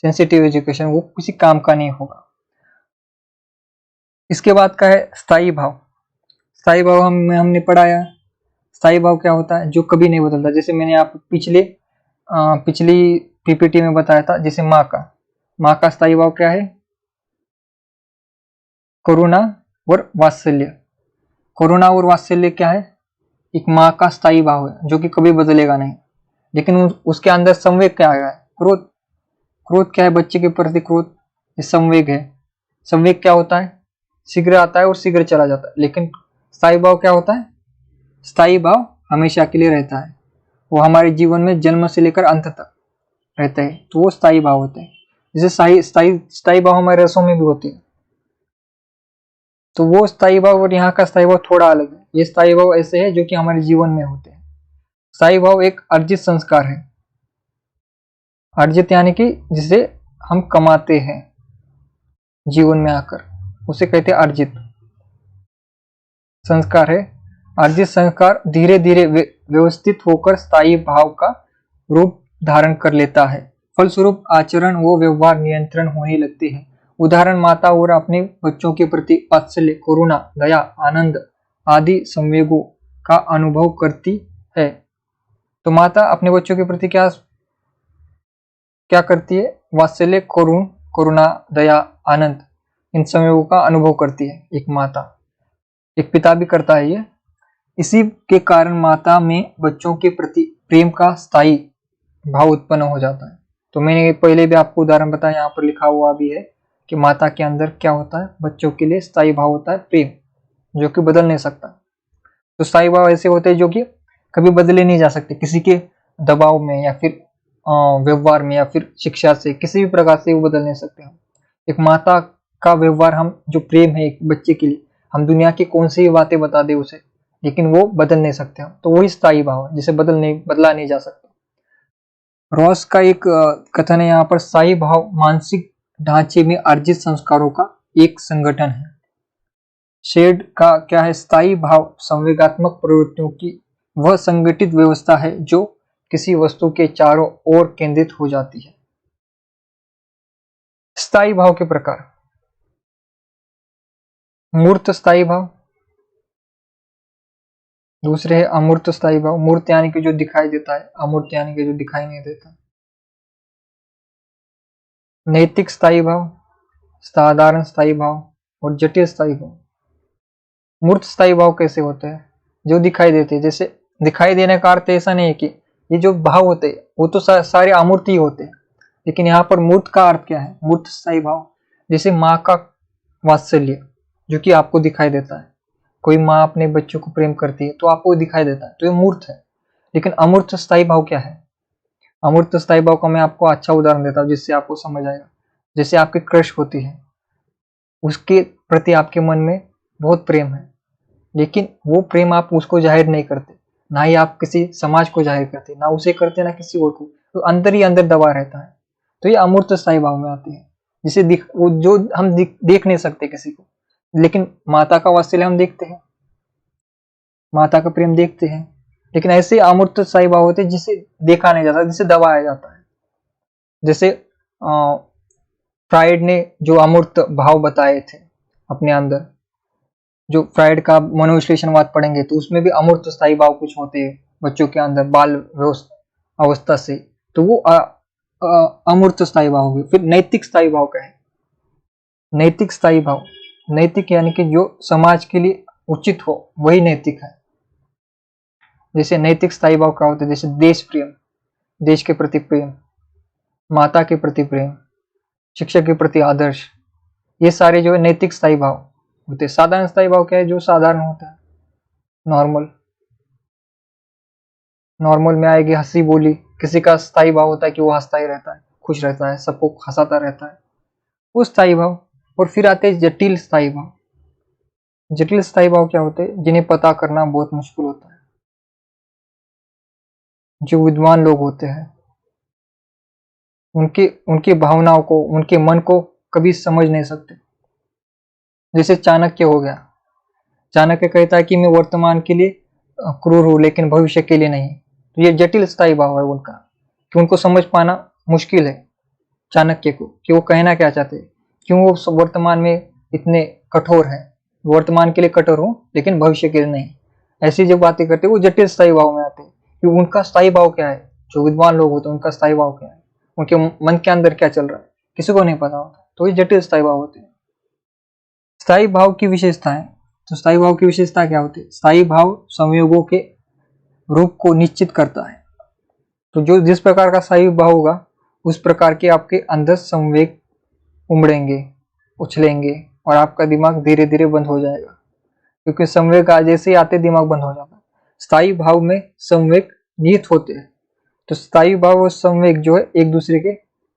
सेंसिटिव एजुकेशन, वो किसी काम का नहीं होगा। इसके बाद का है स्थायी भाव। स्थायी भाव हमने पढ़ाया। स्थायी भाव क्या होता है, जो कभी नहीं बदलता। जैसे मैंने आपको पिछली पीपीटी में बताया था, जैसे माँ का स्थायी भाव क्या है, करुणा और वात्सल्य। करुणा और वात्सल्य क्या है, एक माँ का स्थायी भाव है जो कि कभी बदलेगा नहीं। लेकिन उसके अंदर संवेग क्या है, क्रोध क्या है, बच्चे के प्रति क्रोध, ये संवेग है। संवेग क्या होता है, शीघ्र आता है और शीघ्र चला जाता है। लेकिन स्थायी भाव क्या होता है, स्थायी भाव हमेशा के लिए रहता है। वो हमारे जीवन में जन्म से लेकर अंत तक रहते हैं, तो वो स्थायी भाव होते हैं। जैसे स्थायी भाव हमारे रसों में भी होते हैं, तो वो स्थायी भाव और यहाँ का स्थायी भाव थोड़ा अलग है। ये स्थायी भाव ऐसे है जो कि हमारे जीवन में होते हैं। स्थायी भाव एक अर्जित संस्कार है। अर्जित यानी कि जिसे हम कमाते हैं जीवन में आकर, उसे कहते हैं अर्जित संस्कार है। अर्जित संस्कार धीरे धीरे व्यवस्थित होकर स्थायी भाव का रूप धारण कर लेता है। फलस्वरूप आचरण व व्यवहार नियंत्रण होने लगते हैं। उदाहरण, माता और अपने बच्चों के प्रति वात्सल्य, करुणा, दया, आनंद आदि संवेगों का अनुभव करती है। तो माता अपने बच्चों के प्रति क्या करती है? वात्सल्य, करुणा, दया, आनंद, इन संवेगों का अनुभव करती है एक माता। एक पिता भी करता है ये। इसी के कारण माता में बच्चों के प्रति प्रेम का स्थायी भाव उत्पन्न हो जाता है। तो मैंने पहले भी आपको उदाहरण बताया, यहाँ पर लिखा हुआ भी है कि माता के अंदर क्या होता है? बच्चों के लिए स्थायी भाव होता है प्रेम, जो कि बदल नहीं सकता। तो स्थायी भाव ऐसे होते हैं जो कि कभी बदले नहीं जा सकते, किसी के दबाव में या फिर व्यवहार में या फिर शिक्षा से, किसी भी प्रकार से वो बदल नहीं सकते हम। एक माता का व्यवहार, हम जो प्रेम है एक बच्चे के लिए, हम दुनिया की कौन सी बातें बता दे उसे, लेकिन वो बदल नहीं सकते हम। तो वही स्थायी भाव है जिसे बदला नहीं जा सकता। रॉस का एक कथन है यहाँ पर, स्थायी भाव मानसिक ढांचे में अर्जित संस्कारों का एक संगठन है। शेड का क्या है? स्थायी भाव संवेगात्मक प्रवृत्तियों की वह संगठित व्यवस्था है जो किसी वस्तु के चारों ओर केंद्रित हो जाती है। स्थायी भाव के प्रकार: मूर्त स्थायी भाव, दूसरे है अमूर्त स्थायी भाव। मूर्त यानी कि जो दिखाई देता है, अमूर्त यानी कि जो दिखाई नहीं देता। नैतिक स्थायी भाव, साधारण स्थायी भाव और जटिल स्थायी भाव। मूर्त स्थायी भाव कैसे होते हैं? जो दिखाई देते हैं। जैसे दिखाई देने का अर्थ ऐसा नहीं है कि ये जो भाव होते हैं वो तो सारे अमूर्त ही होते हैं, लेकिन यहाँ पर मूर्त का अर्थ क्या है? मूर्त स्थायी भाव, जैसे माँ का वात्सल्य जो कि आपको दिखाई देता है। कोई माँ अपने बच्चों को प्रेम करती है तो आपको दिखाई देता है, तो ये मूर्त है। लेकिन अमूर्त स्थायी भाव क्या है? अमूर्त स्थायी भाव का मैं आपको अच्छा उदाहरण देता हूँ जिससे आपको समझ आएगा। जैसे आपकी क्रश होती है, उसके प्रति आपके मन में बहुत प्रेम है, लेकिन वो प्रेम आप उसको जाहिर नहीं करते, ना ही आप किसी समाज को जाहिर करते, ना उसे करते ना किसी और को, तो अंदर ही अंदर दबा रहता है। तो ये अमूर्त स्थायी भाव में आती है, जिसे जो हम देख नहीं सकते किसी को, लेकिन माता का वात्सल्य हम देखते हैं, माता का प्रेम देखते हैं। लेकिन ऐसे अमूर्त स्थायी भाव होते हैं जिसे देखा नहीं जाता, जिसे दबाया जाता है। जैसे फ्राइड ने जो अमूर्त भाव बताए थे अपने अंदर, जो फ्राइड का मनोविश्लेषणवाद पढ़ेंगे तो उसमें भी अमूर्त स्थायी भाव कुछ होते हैं बच्चों के अंदर बाल अवस्था से, तो वो अमूर्त स्थायी भाव होगी। फिर नैतिक स्थायी भाव क्या है? नैतिक स्थायी भाव, नैतिक यानी कि जो समाज के लिए उचित हो वही नैतिक है। जैसे नैतिक स्थायी भाव क्या होते हैं? जैसे देश प्रेम, देश के प्रति प्रेम, माता के प्रति प्रेम, शिक्षक के प्रति आदर्श, ये सारे जो है नैतिक स्थायी भाव होते हैं। साधारण स्थायी भाव क्या है? जो साधारण होता है, नॉर्मल में आएगी हंसी बोली। किसी का स्थायी भाव होता है कि वो हंसता ही रहता है, खुश रहता है, सबको हंसाता रहता है, वो स्थायी भाव। और फिर आते हैं जटिल स्थायी भाव। जटिल स्थायी भाव क्या होते हैं? जिन्हें पता करना बहुत मुश्किल होता है। जो विद्वान लोग होते हैं उनकी भावनाओं को, उनके मन को कभी समझ नहीं सकते। जैसे चाणक्य हो गया, चाणक्य कहता है कि मैं वर्तमान के लिए क्रूर हूं लेकिन भविष्य के लिए नहीं। तो ये जटिल स्थायी भाव है उनका, कि उनको समझ पाना मुश्किल है चाणक्य को, कि वो कहना क्या चाहते हैं, क्यों वो वर्तमान में इतने कठोर है, वर्तमान के लिए कठोर हो लेकिन भविष्य के लिए नहीं। ऐसी जो बातें करते हैं वो जटिल स्थायी भाव में आते हैं, कि उनका स्थायी भाव क्या है। जो विद्वान लोग होते हैं उनका स्थायी भाव क्या है, उनके मन के अंदर क्या चल रहा है, किसी को नहीं पता होता। तो ये जटिल स्थायी भाव होते हैं। स्थायी भाव की विशेषताएं, तो स्थायी भाव की विशेषता क्या होती है? स्थायी भाव संयोगों के रूप को निश्चित करता है। तो जो जिस प्रकार का स्थायी भाव होगा उस प्रकार के आपके अंदर संवेग उमड़ेंगे, उछलेंगे, और आपका दिमाग धीरे धीरे बंद हो जाएगा, क्योंकि संवेग जैसे ही आते दिमाग बंद हो जाता है। स्थायी भाव में संवेग निहित होते हैं। तो स्थायी भाव और संवेग जो है एक दूसरे के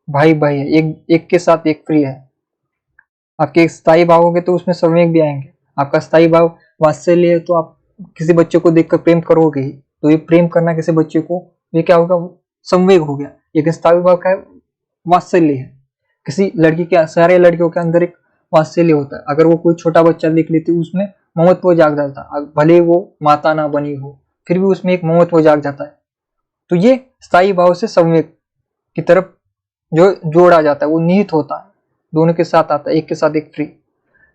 भाई भाई है, एक के साथ एक प्रिय है। आपके स्थायी भाव होंगे तो उसमें संवेग भी आएंगे। आपका स्थायी भाव वात्सल्य है तो आप किसी बच्चे को देखकर प्रेम करोगे ही, तो ये प्रेम करना किसी बच्चे को, ये क्या होगा, संवेग हो गया। लेकिन स्थायी भाव का है, वात्सल्य है। किसी लड़की के, सारे लड़कियों के अंदर एक वात्सल्य होता है। अगर वो कोई छोटा बच्चा देख लेती है उसमें ममत्व जाग जाता है, भले वो माता ना बनी हो फिर भी उसमें एक ममत्व जाग जाता है। तो ये स्थायी भाव से संवेग की तरफ जो जोड़ा जाता है वो निहित होता है, दोनों के साथ आता है, एक के साथ एक फ्री।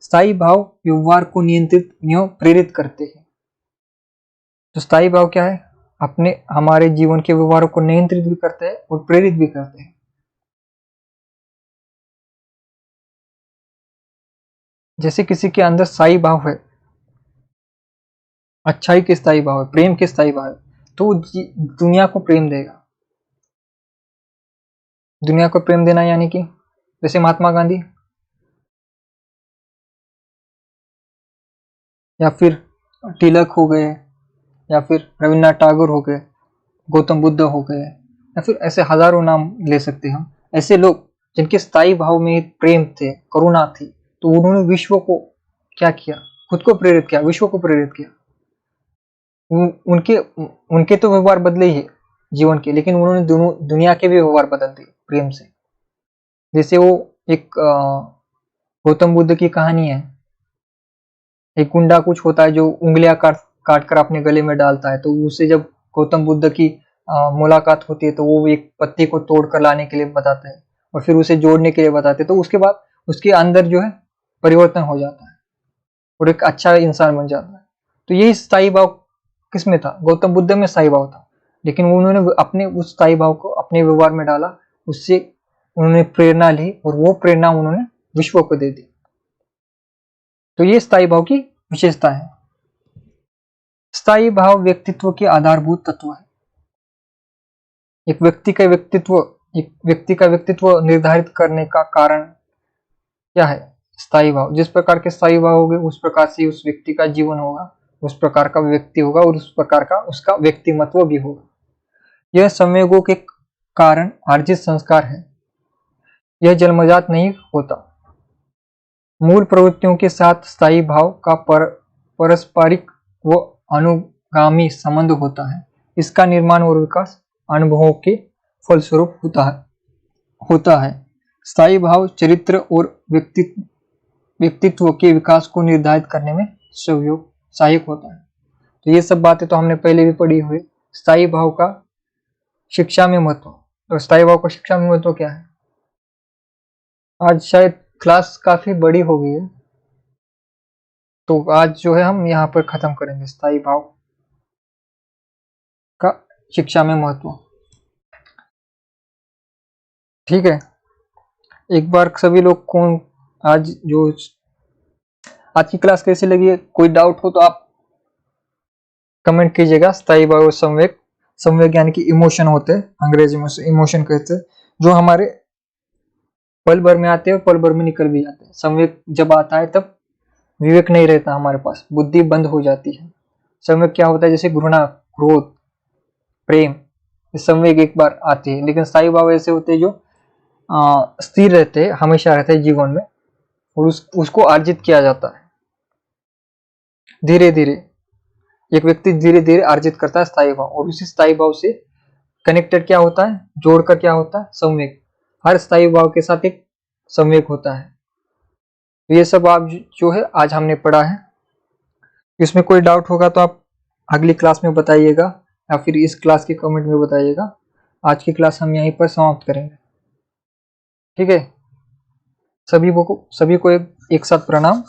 स्थायी भाव व्यवहार को नियंत्रित एवं प्रेरित करते हैं। तो स्थायी भाव क्या है, अपने हमारे जीवन के व्यवहारों को नियंत्रित भी करते हैं और प्रेरित भी करते हैं। जैसे किसी के अंदर स्थायी भाव है, अच्छाई के स्थायी भाव है, प्रेम के स्थायी भाव है, तो वो दुनिया को प्रेम देगा। दुनिया को प्रेम देना यानी कि जैसे महात्मा गांधी या फिर तिलक हो गए, या फिर रविन्द्रनाथ टैगोर हो गए, गौतम बुद्ध हो गए, या फिर ऐसे हजारों नाम ले सकते हैं हम। ऐसे लोग जिनके स्थायी भाव में प्रेम थे, करुणा थी, तो उन्होंने विश्व को क्या किया, खुद को प्रेरित किया, विश्व को प्रेरित किया। उनके उनके तो व्यवहार बदले ही जीवन के, लेकिन उन्होंने दुनिया के भी व्यवहार बदल दिए प्रेम से। जैसे वो एक गौतम बुद्ध की कहानी है। एक गुंडा कुछ होता है जो उंगलियां काट कर अपने गले में डालता है, तो उससे जब गौतम बुद्ध की मुलाकात होती है तो वो एक पत्ती को तोड़ कर लाने के लिए बताते हैं और फिर उसे जोड़ने के लिए बताते हैं। तो उसके बाद उसके अंदर जो है परिवर्तन हो जाता है और एक अच्छा इंसान बन जाता है। तो यही स्थायी भाव किसमें था, गौतम बुद्ध में स्थायी भाव था। लेकिन उन्होंने अपने उस स्थायी भाव को अपने व्यवहार में डाला, उससे उन्होंने प्रेरणा ली और वो प्रेरणा उन्होंने विश्व को दे दी। तो ये स्थायी भाव की विशेषता है। स्थायी भाव व्यक्तित्व के आधारभूत तत्व है। एक व्यक्ति का व्यक्तित्व निर्धारित करने का कारण क्या है, स्थायी भाव। जिस प्रकार के स्थायी भाव होंगे उस प्रकार से उस व्यक्ति का जीवन होगा, उस प्रकार का व्यक्ति होगा और उस प्रकार का उसका व्यक्तिमत्व भी होगा। यह संवेगों के कारण अर्जित संस्कार है, यह जन्मजात नहीं होता। मूल प्रवृत्तियों के साथ स्थायी भाव का पारस्परिक व अनुगामी संबंध होता है। इसका निर्माण और विकास अनुभवों के फलस्वरूप होता है। स्थायी भाव चरित्र और व्यक्तित्व के विकास को निर्धारित करने में सहायक होता है। तो ये सब बातें तो हमने पहले भी पढ़ी हुई। स्थायी भाव का शिक्षा में महत्व, तो स्थायी भाव का शिक्षा में महत्व क्या है। आज शायद क्लास काफी बड़ी हो गई है, तो आज जो है हम यहाँ पर खत्म करेंगे स्थायी भाव का शिक्षा में महत्व। ठीक है, एक बार सभी लोग कौन आज की क्लास कैसी लगी है, कोई डाउट हो तो आप कमेंट कीजिएगा। स्थायी भाव और संवेग यानी कि इमोशन होते हैं, अंग्रेजी में इमोशन कहते हैं, जो हमारे पल भर में आते हैं और पल भर में निकल भी जाते हैं। संवेग जब आता है तब विवेक नहीं रहता हमारे पास, बुद्धि बंद हो जाती है। संवेग क्या होता है, जैसे घृणा, क्रोध, प्रेम, ये संवेग एक बार आते हैं। लेकिन स्थायी भाव ऐसे होते हैं जो स्थिर रहते हैं, हमेशा रहते हैं जीवन में, और उसको अर्जित किया जाता है धीरे धीरे। एक व्यक्ति धीरे धीरे अर्जित करता है स्थायी भाव, और उसी स्थायी भाव से कनेक्टेड क्या होता है, जोड़कर क्या होता है, संवेग। हर स्थायी भाव के साथ एक संवेग होता है। तो ये सब आप जो है आज हमने पढ़ा है। इसमें कोई डाउट होगा तो आप अगली क्लास में बताइएगा, या फिर इस क्लास के कमेंट में बताइएगा। आज की क्लास हम यहीं पर समाप्त करेंगे। ठीक है, सभी को एक साथ प्रणाम।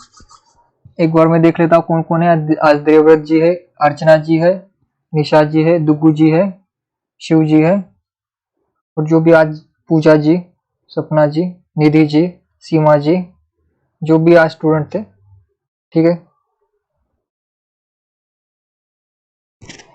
एक बार मैं देख लेता हूँ कौन कौन है। आज देवव्रत जी है, अर्चना जी है, निशा जी है, दुग्गू जी है, शिव जी है, और जो भी आज पूजा जी, सपना जी, निधि जी, सीमा जी, जो भी आज स्टूडेंट थे। ठीक है।